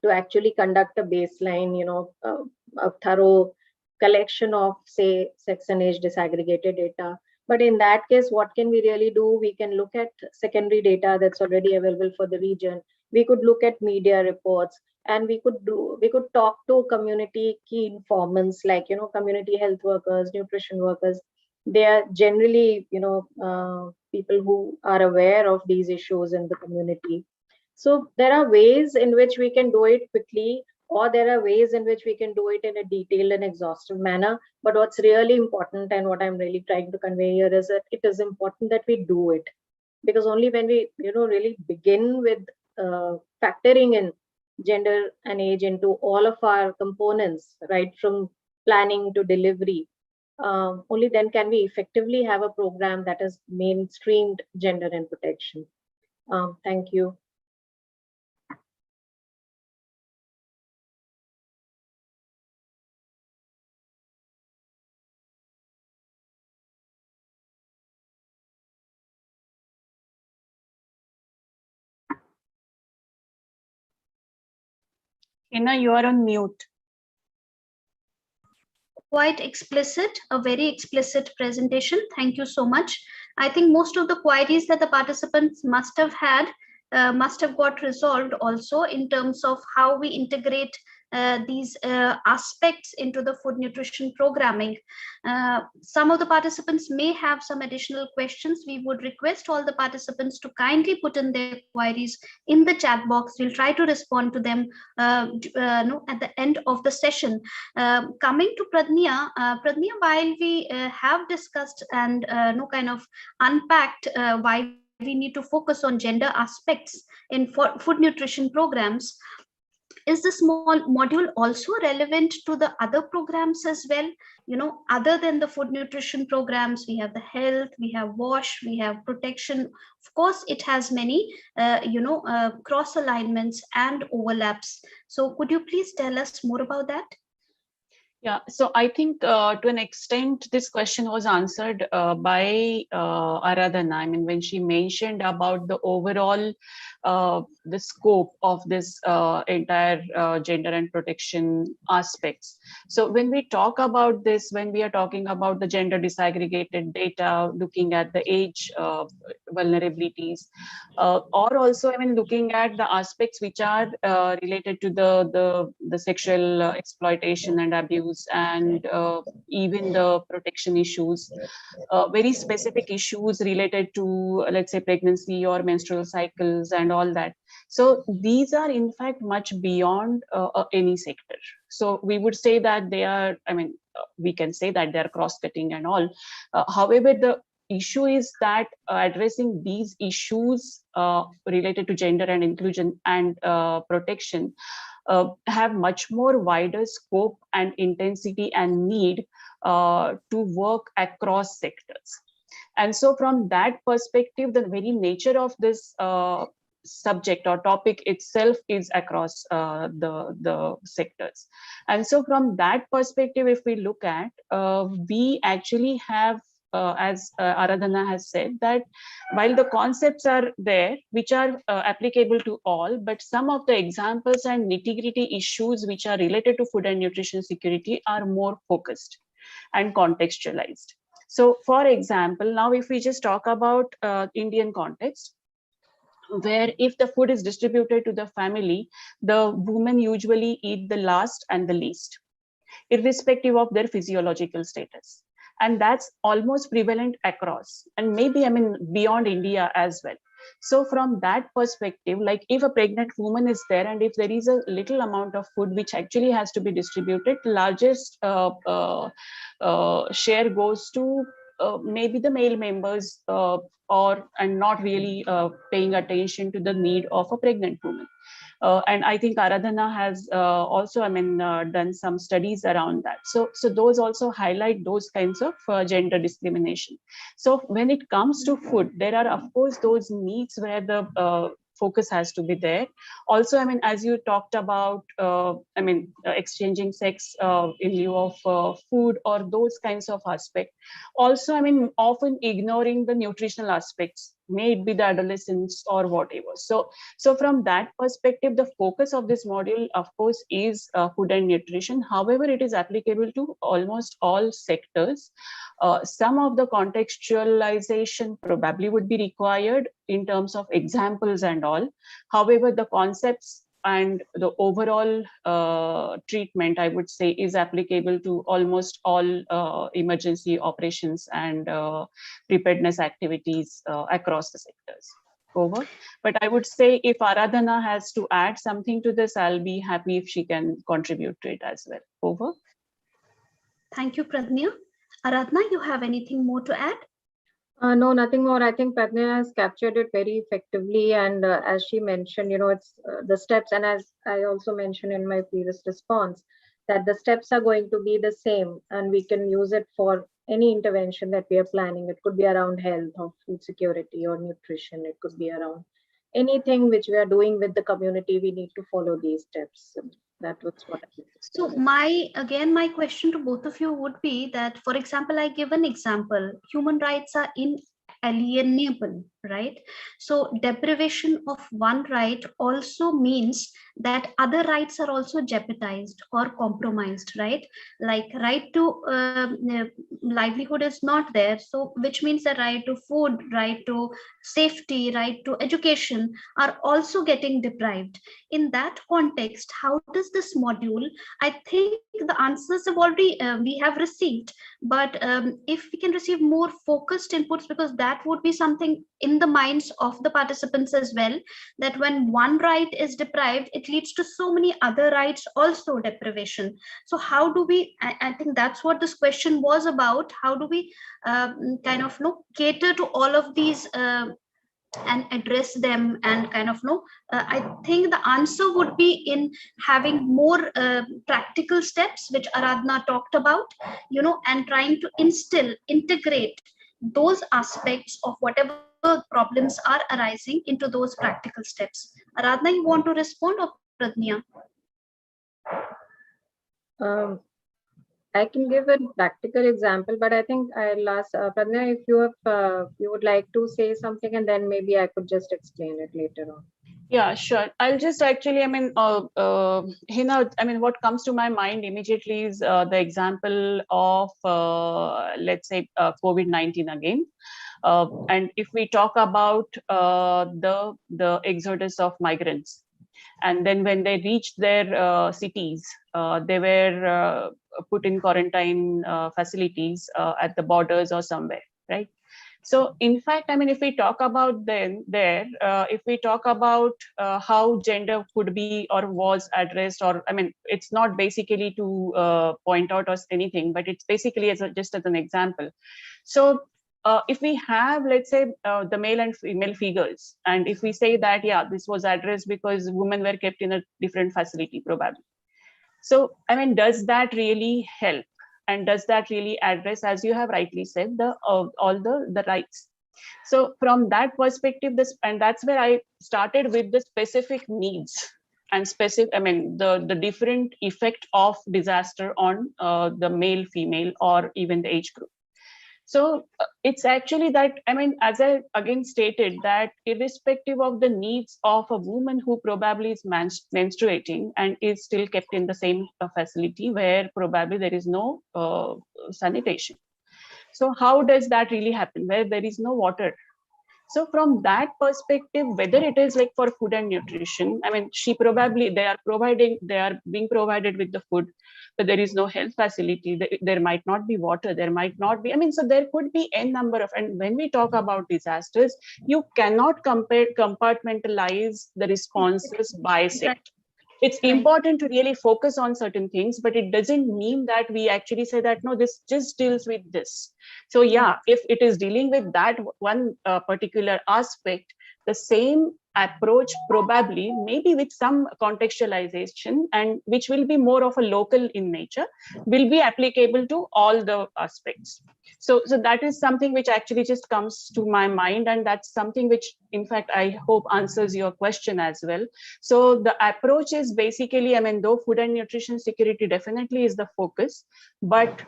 to actually conduct a baseline, a thorough collection of, say, sex and age disaggregated data. But in that case, what can we really do? We can look at secondary data that's already available for the region. We could look at media reports, and we could talk to community key informants like, community health workers, nutrition workers. They are generally, people who are aware of these issues in the community. So there are ways in which we can do it quickly, or there are ways in which we can do it in a detailed and exhaustive manner. But what's really important, and what I'm really trying to convey here, is that it is important that we do it, because only when we, really begin with factoring in gender and age into all of our components, right from planning to delivery, only then can we effectively have a program that is mainstreamed gender and protection. Thank you. Hina, you are on mute. Quite explicit, a very explicit presentation. Thank you so much. I think most of the queries that the participants must have had must have got resolved also in terms of how we integrate these aspects into the food nutrition programming. Some of the participants may have some additional questions. We would request all the participants to kindly put in their queries in the chat box. We'll try to respond to them at the end of the session. Coming to Pradnya, while we have discussed and kind of unpacked why we need to focus on gender aspects in food nutrition programs, is this small module also relevant to the other programs as well? Other than the food nutrition programs, we have the health, we have wash, we have protection. Of course, it has many, cross alignments and overlaps. So could you please tell us more about that? Yeah, so I think to an extent, this question was answered by Aradhana. I mean, when she mentioned about the overall, the scope of this entire gender and protection aspects. So when we talk about this, when we are talking about the gender disaggregated data, looking at the age vulnerabilities, or also, I mean, looking at the aspects which are related to the sexual exploitation and abuse, and even the protection issues, very specific issues related to, let's say, pregnancy or menstrual cycles and all that. So these are in fact much beyond any sector. So we would say that they are, I mean, we can say that they are cross-cutting and all. However, the issue is that addressing these issues related to gender and inclusion and protection have much more wider scope and intensity and need to work across sectors. And so from that perspective, the very nature of this subject or topic itself is across the sectors. And so from that perspective, if we look at, we actually have, as Aradhana has said, that while the concepts are there, which are applicable to all, but some of the examples and nitty-gritty issues which are related to food and nutrition security are more focused and contextualized. So for example, now if we just talk about Indian context, where if the food is distributed to the family, the women usually eat the last and the least, irrespective of their physiological status. And that's almost prevalent across, and maybe, I mean, beyond India as well. So from that perspective, like if a pregnant woman is there and if there is a little amount of food which actually has to be distributed, the largest share goes to maybe the male members, and not really paying attention to the need of a pregnant woman. And I think Aradhana has also, I mean, done some studies around that. So those also highlight those kinds of gender discrimination. So when it comes to food, there are, of course, those needs where the focus has to be there. Also, I mean, as you talked about, exchanging sex in lieu of food or those kinds of aspects. Also, I mean, often ignoring the nutritional aspects, may it be the adolescents or whatever. So from that perspective, the focus of this module, of course, is food and nutrition. However, it is applicable to almost all sectors. Some of the contextualization probably would be required in terms of examples and all. However, the concepts and the overall treatment, I would say, is applicable to almost all emergency operations and preparedness activities across the sectors. Over. But I would say if Aradhana has to add something to this, I'll be happy if she can contribute to it as well. Over. Thank you, Pradnya. Aradhana, you have anything more to add? No, nothing more. I think Pradnya has captured it very effectively. And as she mentioned, it's the steps. And as I also mentioned in my previous response, that the steps are going to be the same. And we can use it for any intervention that we are planning. It could be around health or food security or nutrition. It could be around anything which we are doing with the community. We need to follow these steps. That was what I meant. So my question to both of you would be that, for example, I give an example. Human rights are inalienable, right? So deprivation of one right also means that other rights are also jeopardized or compromised, right? Like right to livelihood is not there, so which means the right to food, right to safety, right to education are also getting deprived. In that context, how does this module, I think the answers have already we have received, but if we can receive more focused inputs, because that would be something in the minds of the participants as well, that when one right is deprived, it leads to so many other rights also deprivation. So how do we, I think that's what this question was about, how do we kind of cater to all of these and address them, and kind of I think the answer would be in having more practical steps which Aradhana talked about, and trying to integrate those aspects of whatever problems are arising into those practical steps. Aradhana, you want to respond, or Pradnya? I can give a practical example, but I think I'll ask Pradnya if you would like to say something, and then maybe I could just explain it later on. Yeah, sure. I'll just actually, Hina, what comes to my mind immediately is the example of, let's say, COVID-19 again. And if we talk about the exodus of migrants, and then when they reached their cities, they were put in quarantine facilities at the borders or somewhere, right? So in fact, if we talk about if we talk about how gender could be or was addressed, or it's not basically to point out or anything, but it's basically just as an example. So if we have, let's say, the male and female figures, and if we say that, yeah, this was addressed because women were kept in a different facility, probably. So, does that really help? And does that really address, as you have rightly said, all the rights? So from that perspective, and that's where I started with the specific needs and the different effect of disaster on the male, female, or even the age group. So it's actually that, as I again stated, that irrespective of the needs of a woman who probably is menstruating and is still kept in the same facility where probably there is no sanitation. So how does that really happen, where there is no water? So from that perspective, whether it is like for food and nutrition, they are being provided with the food, but there is no health facility, there might not be water, there might not be, so there could be n number of, and when we talk about disasters, you cannot compartmentalize the responses by sector. It's important to really focus on certain things, but it doesn't mean that we actually say that, no, this just deals with this. So yeah, if it is dealing with that one particular aspect, the same approach probably, maybe with some contextualization, and which will be more of a local in nature, will be applicable to all the aspects. So that is something which actually just comes to my mind, and that's something which, in fact, I hope answers your question as well. So the approach is basically, though food and nutrition security definitely is the focus, but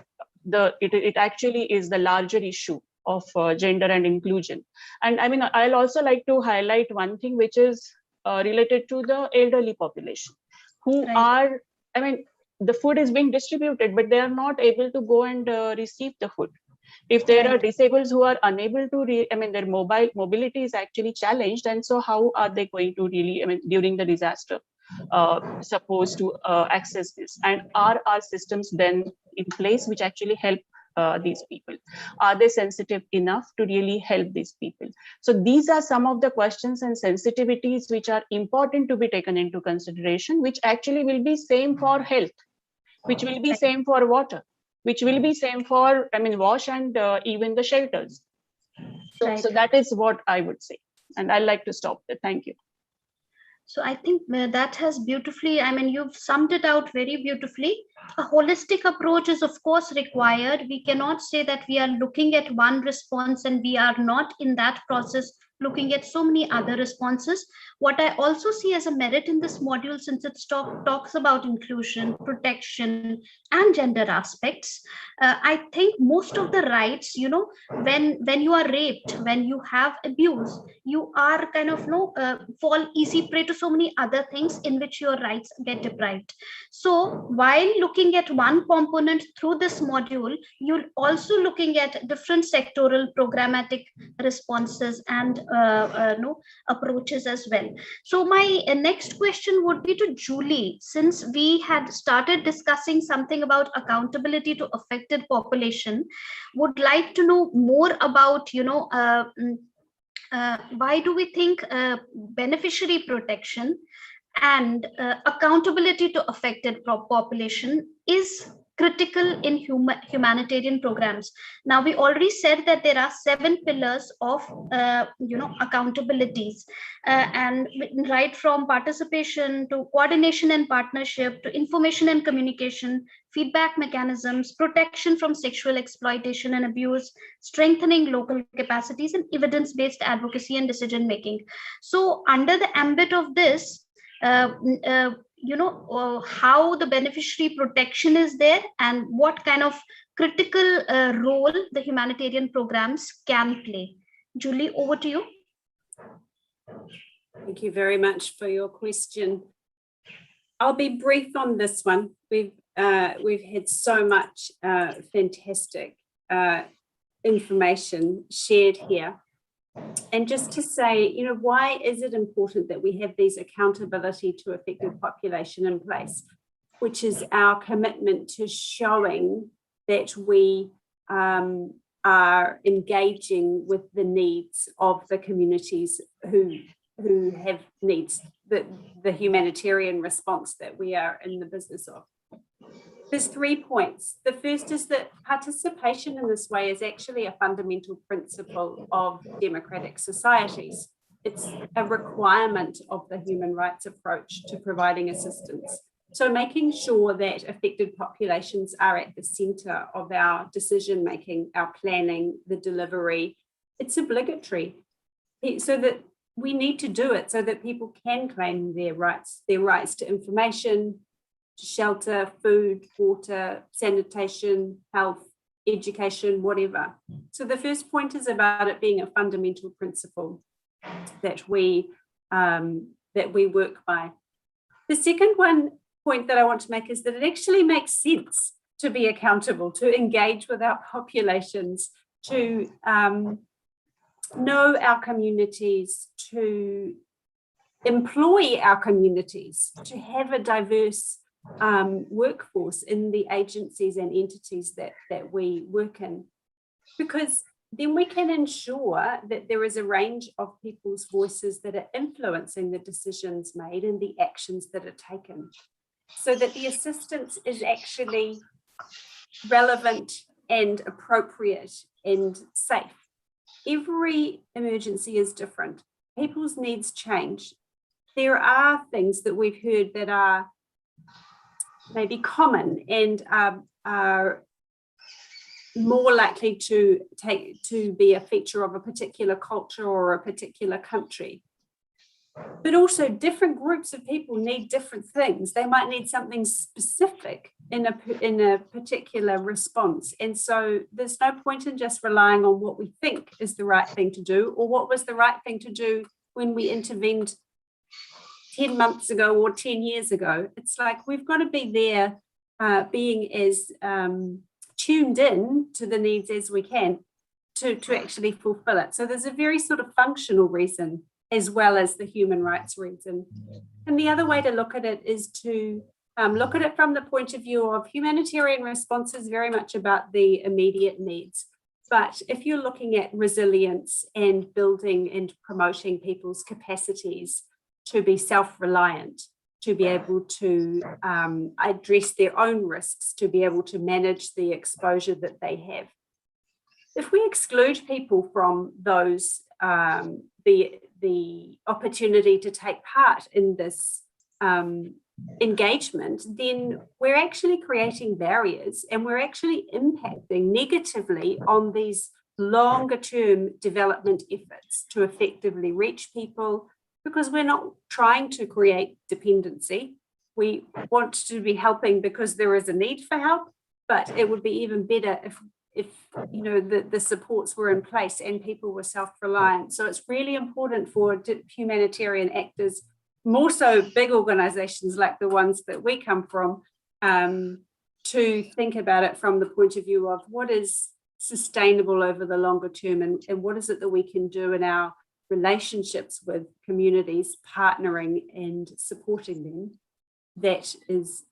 it actually is the larger issue of gender and inclusion. And I'll also like to highlight one thing which is related to the elderly population, who are, the food is being distributed, but they are not able to go and receive the food. If there are disabled who are unable to, their mobility is actually challenged, and so how are they going to really, during the disaster, supposed to access this? And are our systems then in place which actually help these people? Are they sensitive enough to really help these people? So these are some of the questions and sensitivities which are important to be taken into consideration, which actually will be same for health, which will be same for water, which will be same for, wash and even the shelters. So that is what I would say. And I'd like to stop there. Thank you. So I think that has beautifully, you've summed it out very beautifully. A holistic approach is of course required. We cannot say that we are looking at one response and we are not in that process looking at so many other responses. What I also see as a merit in this module, since it talks about inclusion, protection, and gender aspects, I think most of the rights, when you are raped, when you have abuse, you are kind of fall easy prey to so many other things in which your rights get deprived. So while looking at one component through this module, you're also looking at different sectoral programmatic responses and approaches as well. So my next question would be to Julie, since we had started discussing something about accountability to affected population, would like to know more about, why do we think beneficiary protection and accountability to affected population is critical in humanitarian programs. Now, we already said that there are 7 pillars of accountabilities, and right from participation to coordination and partnership to information and communication, feedback mechanisms, protection from sexual exploitation and abuse, strengthening local capacities, and evidence-based advocacy and decision making. So under the ambit of this, how the beneficiary protection is there and what kind of critical role the humanitarian programs can play. Julie, over to you. Thank you very much for your question. I'll be brief on this one. We've had so much fantastic information shared here. And just to say, why is it important that we have these accountability to affected population in place, which is our commitment to showing that we are engaging with the needs of the communities who have needs, the humanitarian response that we are in the business of. There's 3 points. The first is that participation in this way is actually a fundamental principle of democratic societies. It's a requirement of the human rights approach to providing assistance. So making sure that affected populations are at the centre of our decision-making, our planning, the delivery, it's obligatory. So that we need to do it so that people can claim their rights to information, shelter, food, water, sanitation, health, education, whatever. So the first point is about it being a fundamental principle that we work by. The second point that I want to make is that it actually makes sense to be accountable, to engage with our populations, to know our communities, to employ our communities, to have a diverse workforce in the agencies and entities that we work in, because then we can ensure that there is a range of people's voices that are influencing the decisions made and the actions that are taken, so that the assistance is actually relevant and appropriate and safe. Every emergency is different. People's needs change. There are things that we've heard that are maybe common and are more likely to be a feature of a particular culture or a particular country. But also different groups of people need different things. They might need something specific in a particular response. And so there's no point in just relying on what we think is the right thing to do, or what was the right thing to do when we intervened 10 months ago or 10 years ago. It's like we've got to be there being as tuned in to the needs as we can to actually fulfill it. So there's a very sort of functional reason as well as the human rights reason. And the other way to look at it is to look at it from the point of view of humanitarian response is very much about the immediate needs. But if you're looking at resilience and building and promoting people's capacities to be self-reliant, to be able to address their own risks, to be able to manage the exposure that they have. If we exclude people from those, the opportunity to take part in this engagement, then we're actually creating barriers and we're actually impacting negatively on these longer term development efforts to effectively reach people, because we're not trying to create dependency. We want to be helping because there is a need for help, but it would be even better if the supports were in place and people were self-reliant. So it's really important for humanitarian actors, more so big organizations like the ones that we come from, to think about it from the point of view of what is sustainable over the longer term, and what is it that we can do in our relationships with communities, partnering and supporting them, that is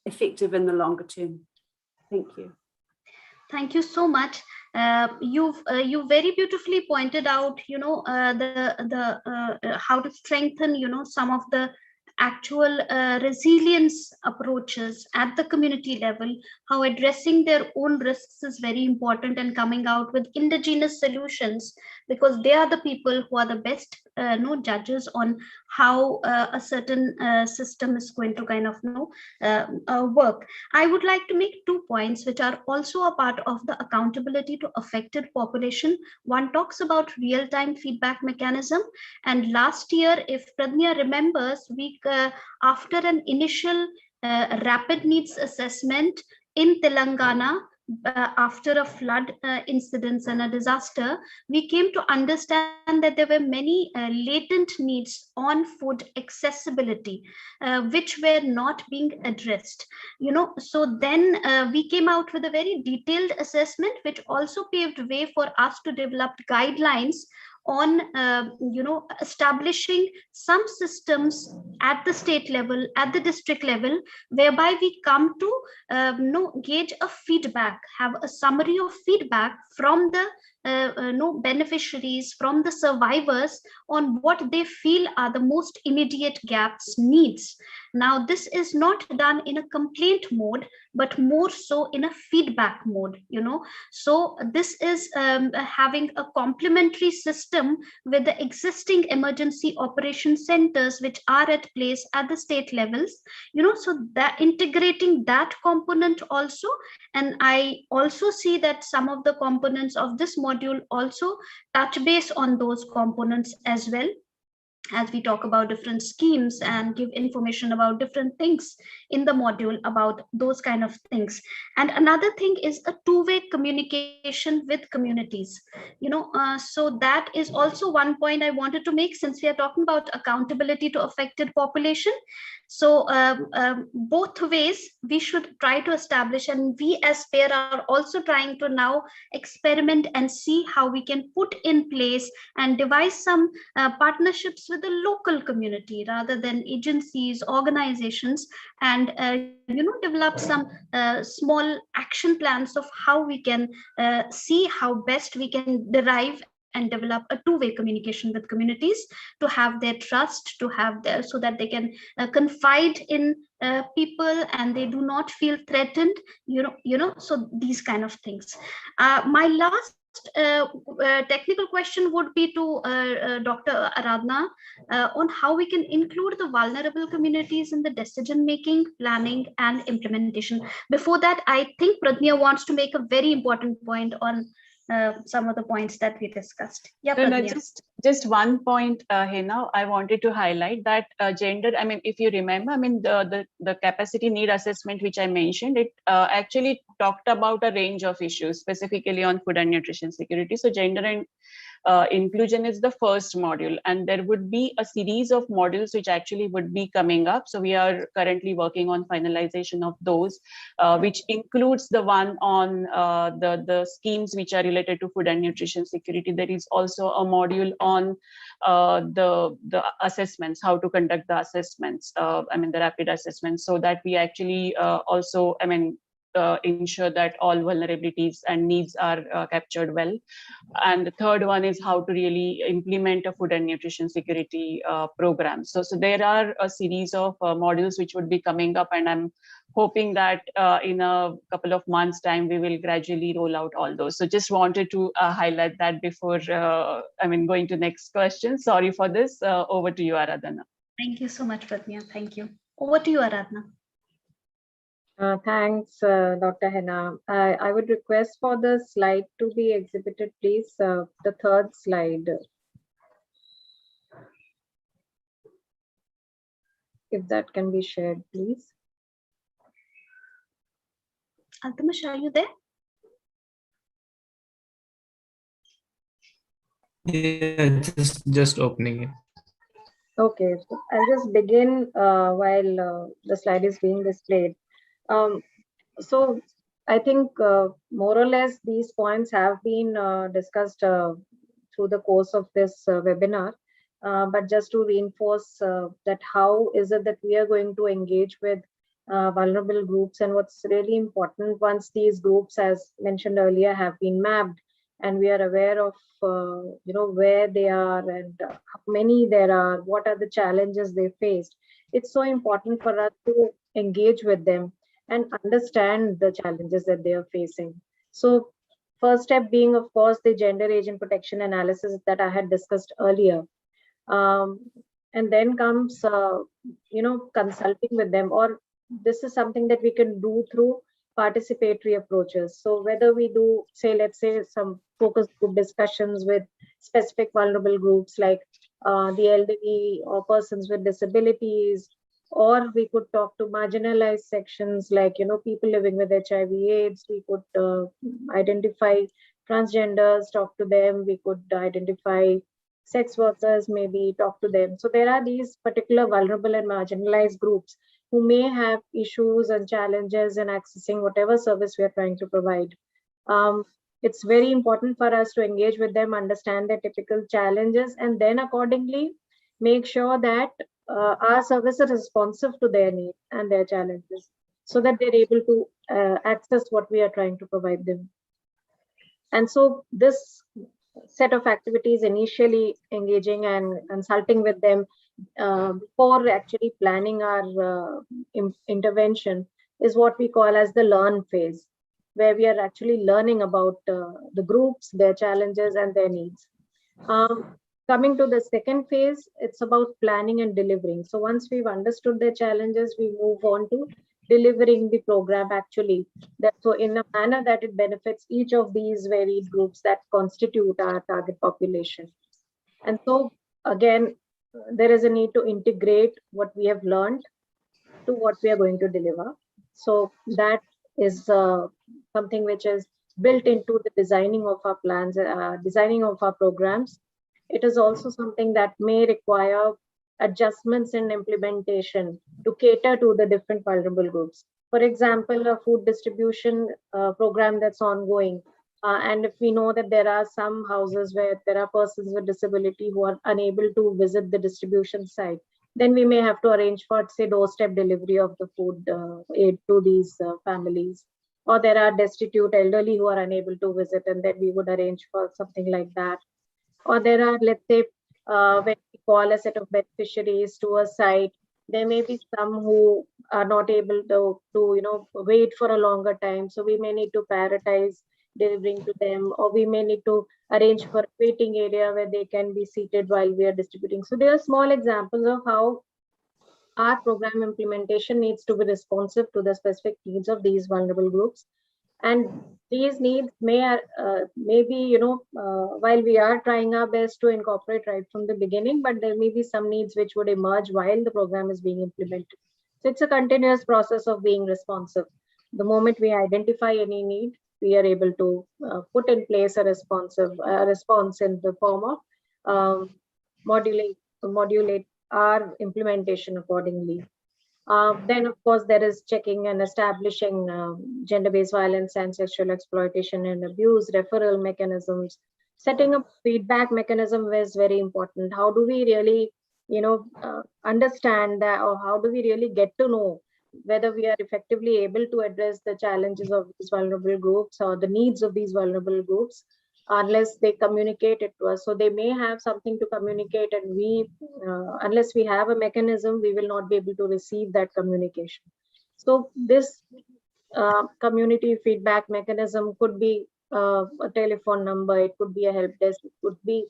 effective in the longer term. Thank you. Thank you so much. You very beautifully pointed out, how to strengthen, some of the actual resilience approaches at the community level, how addressing their own risks is very important, and coming out with indigenous solutions, because they are the people who are the best judges on how a certain system is going to kind of work. I would like to make 2 points which are also a part of the accountability to affected population. One talks about real-time feedback mechanism, and last year, if Pradnya remembers, we after an initial rapid needs assessment in Telangana, after a flood incidents and a disaster, we came to understand that there were many latent needs on food accessibility, which were not being addressed. So then we came out with a very detailed assessment, which also paved way for us to develop guidelines on establishing some systems at the state level, at the district level, whereby we come to gauge a feedback, have a summary of feedback from the beneficiaries, from the survivors, on what they feel are the most immediate gaps, needs. Now, this is not done in a complaint mode, but more so in a feedback mode. So this is having a complementary system with the existing emergency operation centers which are at place at the state levels. So that integrating that component also, and I also see that some of the components of this module also touch base on those components as well, as we talk about different schemes and give information about different things in the module about those kind of things. And another thing is a two-way communication with communities. So that is also one point I wanted to make, since we are talking about accountability to affected population. So both ways we should try to establish, and we as PAIR are also trying to now experiment and see how we can put in place and devise some partnerships with the local community rather than agencies, organizations, and develop some small action plans of how we can see how best we can derive and develop a two-way communication with communities, to have their trust, to have their, so that they can confide in people and they do not feel threatened, so these kind of things. My last technical question would be to Dr. Aradhana on how we can include the vulnerable communities in the decision making, planning, and implementation. Before that, I think Pradnya wants to make a very important point on some of the points that we discussed. Yeah, no, Pradnya. just one point, Hena, I wanted to highlight that gender, I mean, if you remember, I mean, the capacity need assessment, which I mentioned, it actually talked about a range of issues, specifically on food and nutrition security. So gender and inclusion is the first module, and there would be a series of modules which actually would be coming up. So we are currently working on finalization of those, which includes the one on the schemes which are related to food and nutrition security. There is also a module on the assessments, how to conduct the assessments, I mean the rapid assessments, so that we actually also, I mean, ensure that all vulnerabilities and needs are captured well. And the third one is how to really implement a food and nutrition security program. So there are a series of modules which would be coming up, and I'm hoping that in a couple of months' time, we will gradually roll out all those. So just wanted to highlight that before, I mean, going to next question. Sorry for this. Over to you, Aradhana. Thank you so much, Pradnya. Thank you. Over to you, Aradhana. Thanks, Dr. Hena. I would request for the slide to be exhibited, please. The third slide. If that can be shared, please. Altamash, are you there? Yeah, just opening it. Okay, so I'll just begin while the slide is being displayed. So I think more or less these points have been discussed through the course of this webinar, but just to reinforce that how is it that we are going to engage with vulnerable groups, and what's really important, once these groups, as mentioned earlier, have been mapped and we are aware of where they are and how many there are, what are the challenges they faced, it's so important for us to engage with them and understand the challenges that they are facing. So first step being, of course, the gender age and protection analysis that I had discussed earlier. And then comes, consulting with them, or this is something that we can do through participatory approaches. So whether we do, say, let's say some focus group discussions with specific vulnerable groups like the elderly or persons with disabilities, or we could talk to marginalized sections like, people living with HIV/AIDS. We could identify transgenders, talk to them. We could identify sex workers, maybe talk to them. So there are these particular vulnerable and marginalized groups who may have issues and challenges in accessing whatever service we are trying to provide. It's very important for us to engage with them, understand their typical challenges, and then accordingly make sure that our service is responsive to their needs and their challenges, so that they're able to access what we are trying to provide them. And so this set of activities, initially engaging and consulting with them before actually planning our intervention, is what we call as the learn phase, where we are actually learning about the groups, their challenges, and their needs. Coming to the second phase, it's about planning and delivering. So once we've understood their challenges, we move on to delivering the program actually, that so in a manner that it benefits each of these varied groups that constitute our target population. And so again, there is a need to integrate what we have learned to what we are going to deliver. So that is something which is built into the designing of our plans, designing of our programs. It is also something that may require adjustments in implementation to cater to the different vulnerable groups. For example, a food distribution program that's ongoing. And if we know that there are some houses where there are persons with disability who are unable to visit the distribution site, then we may have to arrange for, say, doorstep delivery of the food aid to these families. Or there are destitute elderly who are unable to visit, and then we would arrange for something like that. Or there are, let's say, when we call a set of beneficiaries to a site, there may be some who are not able to wait for a longer time. So we may need to prioritize delivering to them, or we may need to arrange for a waiting area where they can be seated while we are distributing. So there are small examples of how our program implementation needs to be responsive to the specific needs of these vulnerable groups. And these needs may be, while we are trying our best to incorporate right from the beginning, but there may be some needs which would emerge while the program is being implemented. So it's a continuous process of being responsive. The moment we identify any need, we are able to put in place a response in the form of modulate our implementation accordingly. Then, of course, there is checking and establishing gender-based violence and sexual exploitation and abuse referral mechanisms. Setting up feedback mechanism is very important. How do we really, understand that, or how do we really get to know whether we are effectively able to address the challenges of these vulnerable groups or the needs of these vulnerable groups, unless they communicate it to us. So they may have something to communicate, and we, unless we have a mechanism, we will not be able to receive that communication. So this community feedback mechanism could be a telephone number, it could be a help desk, it could be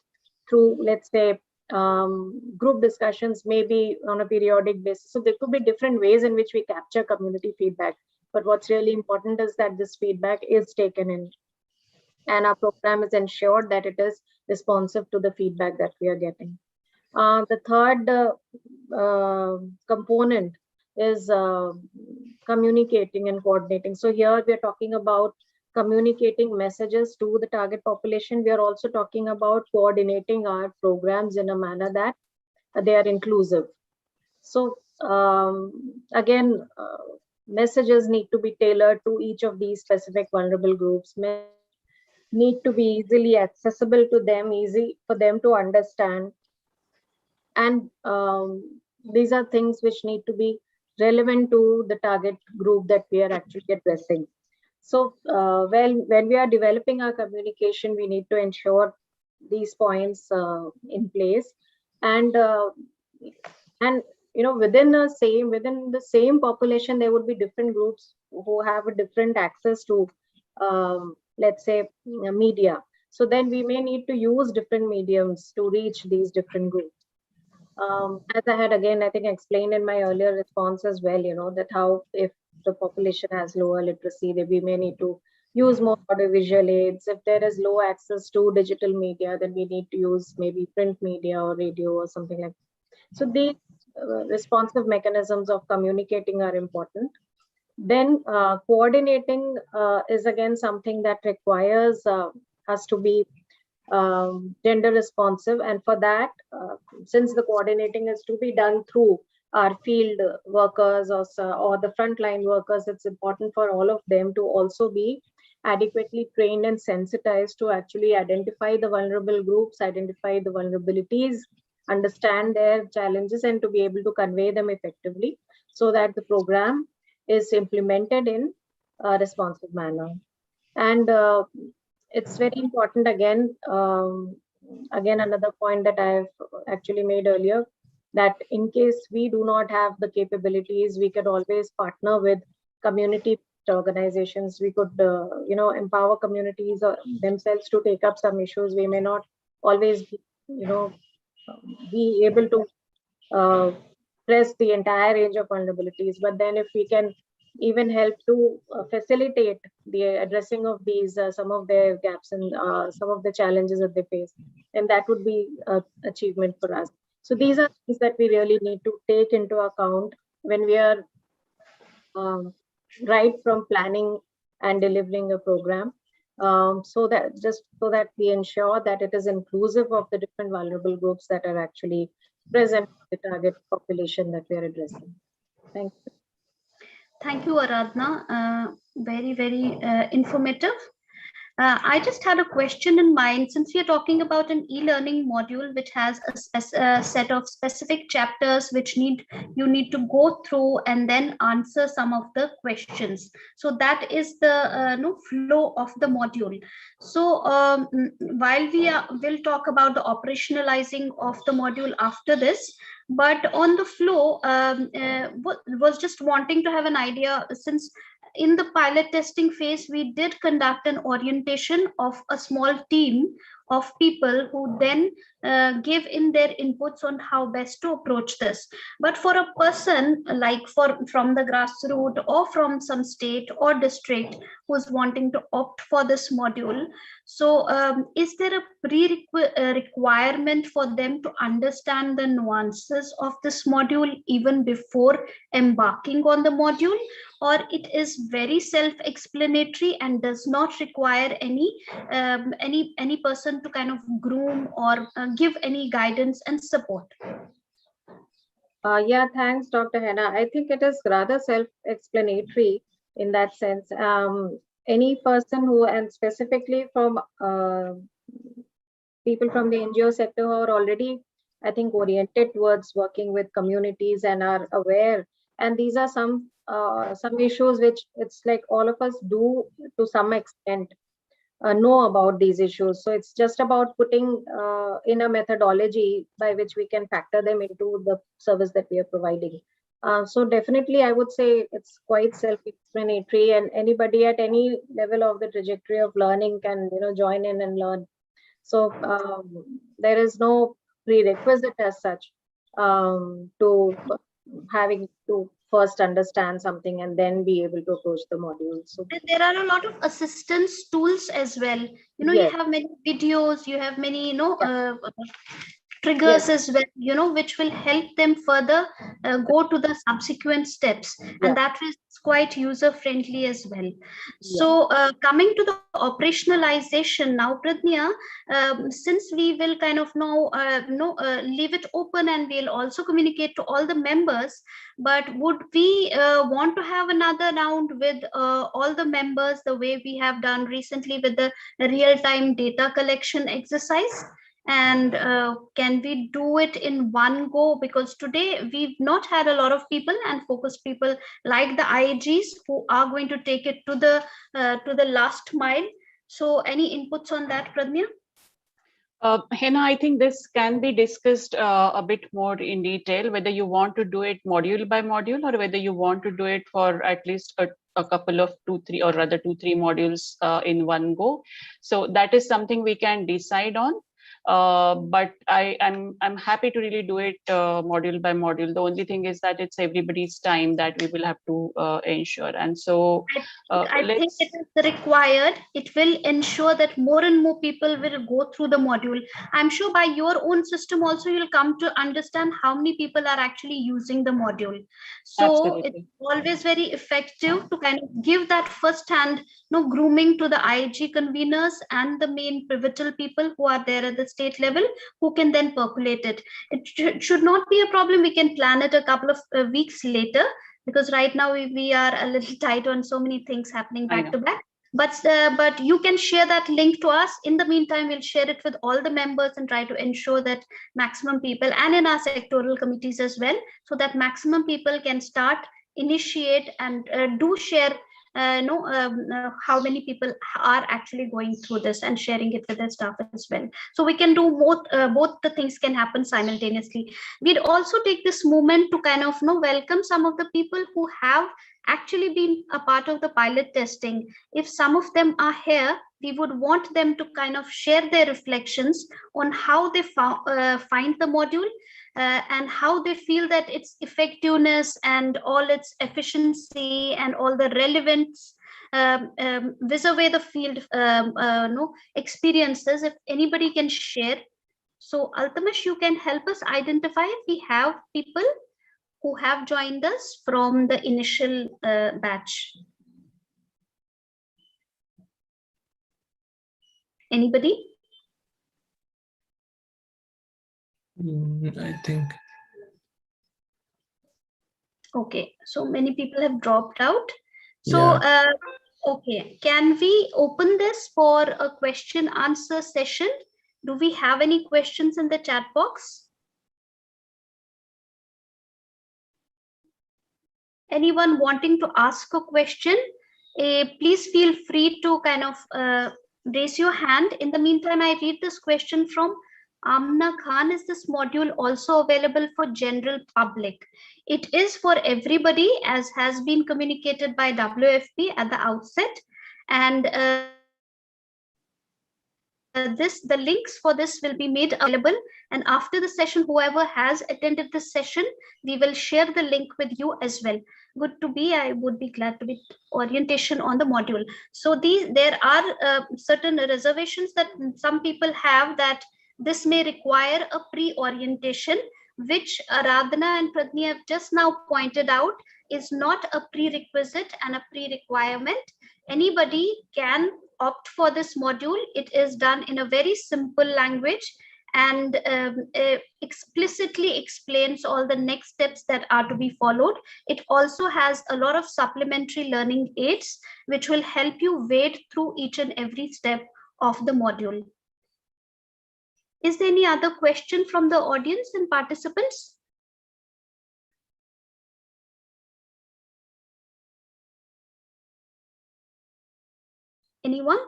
through, let's say, group discussions, maybe on a periodic basis. So there could be different ways in which we capture community feedback. But what's really important is that this feedback is taken in, and our program is ensured that it is responsive to the feedback that we are getting. The third component is communicating and coordinating. So here we are talking about communicating messages to the target population. We are also talking about coordinating our programs in a manner that they are inclusive. So again, messages need to be tailored to each of these specific vulnerable groups, need to be easily accessible to them, easy for them to understand. And these are things which need to be relevant to the target group that we are actually addressing. So when we are developing our communication, we need to ensure these points in place. And within the same population, there would be different groups who have a different access to, let's say, media. So then we may need to use different mediums to reach these different groups. As I had again, I think, explained in my earlier response as well, that how if the population has lower literacy, then we may need to use more audiovisual aids. If there is low access to digital media, then we need to use maybe print media or radio or something like that. So these responsive mechanisms of communicating are important. Then coordinating is again something that requires us to be gender responsive, and for that, since the coordinating is to be done through our field workers or the frontline workers, it's important for all of them to also be adequately trained and sensitized to actually identify the vulnerable groups, identify the vulnerabilities, understand their challenges, and to be able to convey them effectively so that the program is implemented in a responsive manner. And it's very important, again, another point that I've actually made earlier, that in case we do not have the capabilities, we could always partner with community organizations. We could, empower communities or themselves to take up some issues. We may not always, be able to press the entire range of vulnerabilities, but then if we can even help to facilitate the addressing of these, some of their gaps and some of the challenges that they face, and that would be an achievement for us. So these are things that we really need to take into account when we are right from planning and delivering a program, so that we ensure that it is inclusive of the different vulnerable groups that are actually present in the target population that we are addressing. Thank you. Thank you, Aradhna. Very, very informative. I just had a question in mind. Since we are talking about an e-learning module which has a set of specific chapters which you need to go through and then answer some of the questions. So that is the flow of the module. So while we'll talk about the operationalizing of the module after this, but on the flow, was just wanting to have an idea, since in the pilot testing phase, we did conduct an orientation of a small team of people who then give in their inputs on how best to approach this. But for a person like from the grassroots or from some state or district who's wanting to opt for this module, so is there a requirement for them to understand the nuances of this module even before embarking on the module, or it is very self-explanatory and does not require any person to kind of groom or give any guidance and support? Yeah, thanks, Dr. Henna. I think it is rather self-explanatory in that sense. Any person who, and specifically from people from the NGO sector who are already, I think, oriented towards working with communities and are aware. And these are some issues which it's like all of us do to some extent know about these issues. So it's just about putting in a methodology by which we can factor them into the service that we are providing. So definitely, I would say it's quite self-explanatory, and anybody at any level of the trajectory of learning can, join in and learn. So there is no prerequisite as such to having to first understand something and then be able to approach the module. So there are a lot of assistance tools as well. Yes. You have many videos, you have many, triggers as well, which will help them further go to the subsequent steps, and that is quite user friendly as well. So coming to the operationalization now, Pradnya, since we will kind of now leave it open and we'll also communicate to all the members, but would we want to have another round with all the members the way we have done recently with the real-time data collection exercise? And can we do it in one go? Because today we've not had a lot of people and focused people like the IAGs who are going to take it to the last mile. So any inputs on that, Pradnya? Hena, I think this can be discussed a bit more in detail, whether you want to do it module by module or whether you want to do it for at least a couple of 2-3 or rather 2-3 modules in one go. So that is something we can decide on. But I'm happy to really do it module by module. The only thing is that it's everybody's time that we will have to ensure. And so I think it is required. It will ensure that more and more people will go through the module. I'm sure by your own system also you'll come to understand how many people are actually using the module. So absolutely. it's always very effective to kind of give that first hand grooming to the IG conveners and the main pivotal people who are there at the state level, who can then percolate it. It should not be a problem. We can plan it a couple of weeks later, because right now we are a little tight on so many things happening back to back. But you can share that link to us. In the meantime, we'll share it with all the members and try to ensure that maximum people, and in our sectoral committees as well, so that maximum people can start, initiate, and do share how many people are actually going through this and sharing it with their staff as well. So we can do both the things can happen simultaneously. We'd also take this moment to kind of welcome some of the people who have actually been a part of the pilot testing. If some of them are here, we would want them to kind of share their reflections on how they find the module, and how they feel that its effectiveness and all its efficiency and all the relevance vis-a-vis the field experiences, if anybody can share. So Altamash, you can help us identify if we have people who have joined us from the initial batch. Anybody? I think. Okay, so many people have dropped out. So, okay, can we open this for a question answer session? Do we have any questions in the chat box? Anyone wanting to ask a question, please feel free to kind of raise your hand. In the meantime, I read this question from Amna Khan. Is this module also available for general public? It is for everybody, as has been communicated by WFP at the outset. And the links for this will be made available. And after the session, whoever has attended this session, we will share the link with you as well. Good to be. I would be glad to be orientation on the module. So there are certain reservations that some people have, that this may require a pre-orientation, which Aradhana and Pradni have just now pointed out is not a prerequisite and a pre-requirement. Anybody can opt for this module. It is done in a very simple language and explicitly explains all the next steps that are to be followed. It also has a lot of supplementary learning aids, which will help you wade through each and every step of the module. Is there any other question from the audience and participants? Anyone?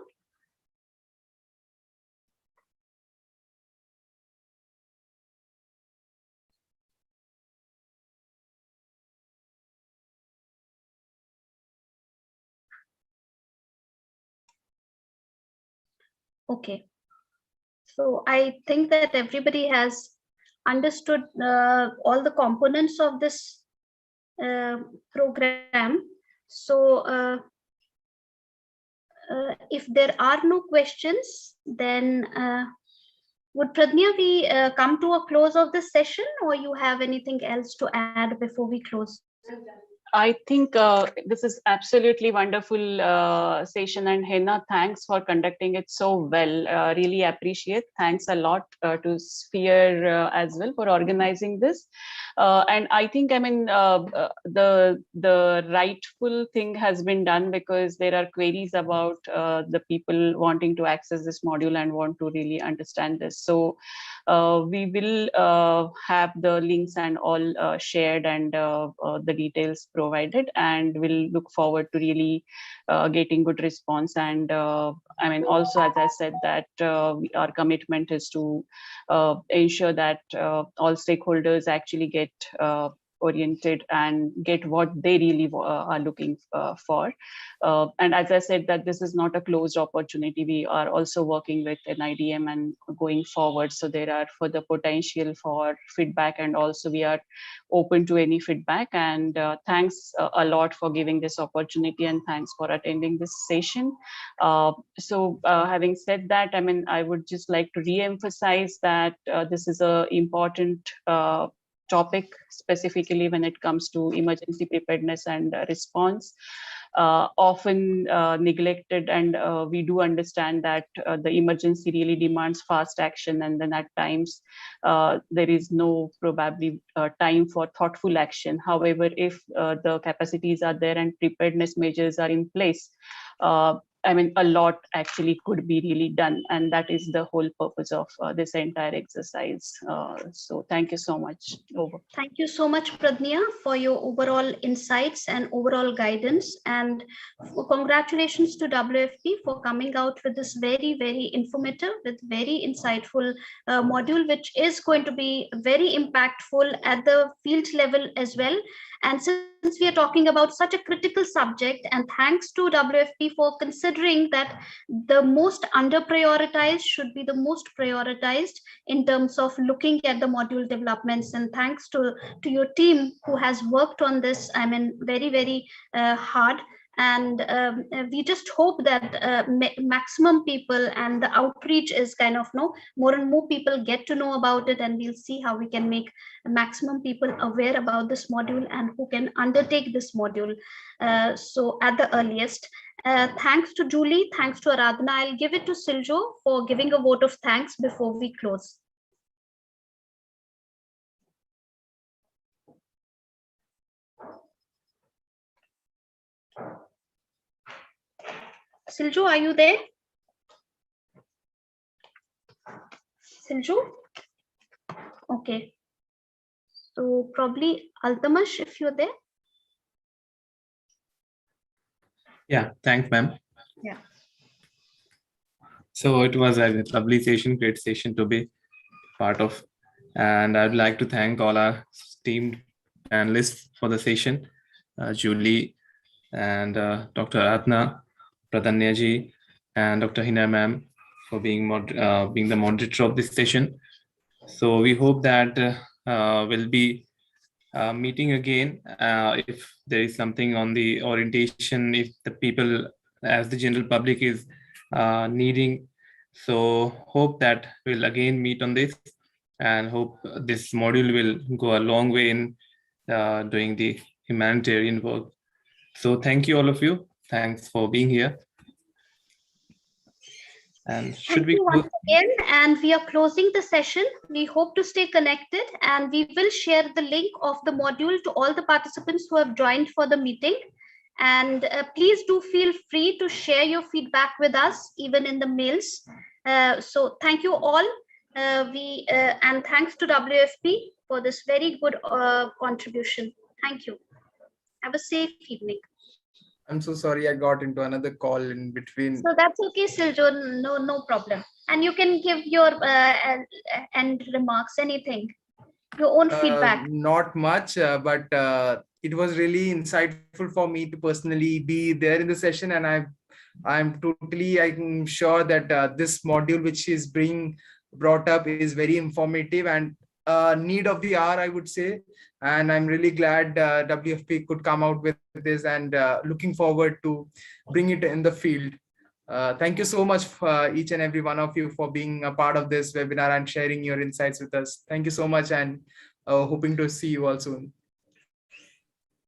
Okay. So I think that everybody has understood all the components of this program. So if there are no questions, then would Pradnya we come to a close of this session, or you have anything else to add before we close? I think this is absolutely wonderful session, and Hena, thanks for conducting it so well. Really appreciate. Thanks a lot to Sphere as well for organizing this. And I think, I mean, the rightful thing has been done, because there are queries about the people wanting to access this module and want to really understand this. So we will have the links and all shared, and the details provided provided, and we'll look forward to really getting good response. And I mean, also, as I said, that our commitment is to ensure that all stakeholders actually get oriented and get what they really are looking for. And as I said, that this is not a closed opportunity. We are also working with NIDM and going forward. So there are further potential for feedback, and also we are open to any feedback. And thanks a lot for giving this opportunity, and thanks for attending this session. So having said that, I mean, I would just like to re-emphasize that this is an important topic, specifically when it comes to emergency preparedness and response, often neglected. And we do understand that the emergency really demands fast action, and then at times there is no probably time for thoughtful action. However, if the capacities are there and preparedness measures are in place, I mean, a lot actually could be really done, and that is the whole purpose of this entire exercise. So thank you so much. Over. Thank you so much, Pradnya, for your overall insights and overall guidance. And congratulations to WFP for coming out with this very, very informative, with very insightful module, which is going to be very impactful at the field level as well. And since we are talking about such a critical subject, and thanks to WFP for considering that the most under prioritized should be the most prioritized in terms of looking at the module developments, and thanks to your team who has worked on this, I mean, very, very hard. And we just hope that maximum people, and the outreach is kind of more and more people get to know about it, and we'll see how we can make maximum people aware about this module and who can undertake this module so at the earliest. Thanks to Julie, thanks to Aradhana. I'll give it to Siljo for giving a vote of thanks before we close. Siljo, are you there? Siljo? Okay. So probably Altamash, if you're there. Yeah, thanks, ma'am. Yeah. So it was a lovely session, great session to be part of. And I'd like to thank all our esteemed panelists for the session, Julie and Dr. Aradhana, Pradanya ji, and Dr. Hina ma'am for being the moderator of this session. So we hope that we'll be meeting again if there is something on the orientation, if the people, as the general public is needing. So hope that we'll again meet on this, and hope this module will go a long way in doing the humanitarian work. So thank you, all of you. Thanks for being here. And should we once again, and we are closing the session. We hope to stay connected, and we will share the link of the module to all the participants who have joined for the meeting. And please do feel free to share your feedback with us, even in the mails. So thank you all. And thanks to WFP for this very good contribution. Thank you. Have a safe evening. I'm so sorry, I got into another call in between. So that's okay, Siljo, no problem. And you can give your end remarks, anything, your own feedback. Not much, but it was really insightful for me to personally be there in the session, and I'm sure that this module which is being brought up is very informative and need of the hour, I would say. And I'm really glad WFP could come out with this, and looking forward to bring it in the field. Thank you so much for each and every one of you for being a part of this webinar and sharing your insights with us. Thank you so much, and hoping to see you all soon.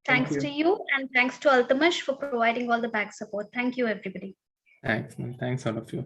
Thanks to you, and thanks to Altamash for providing all the back support. Thank you, everybody. Thanks all of you.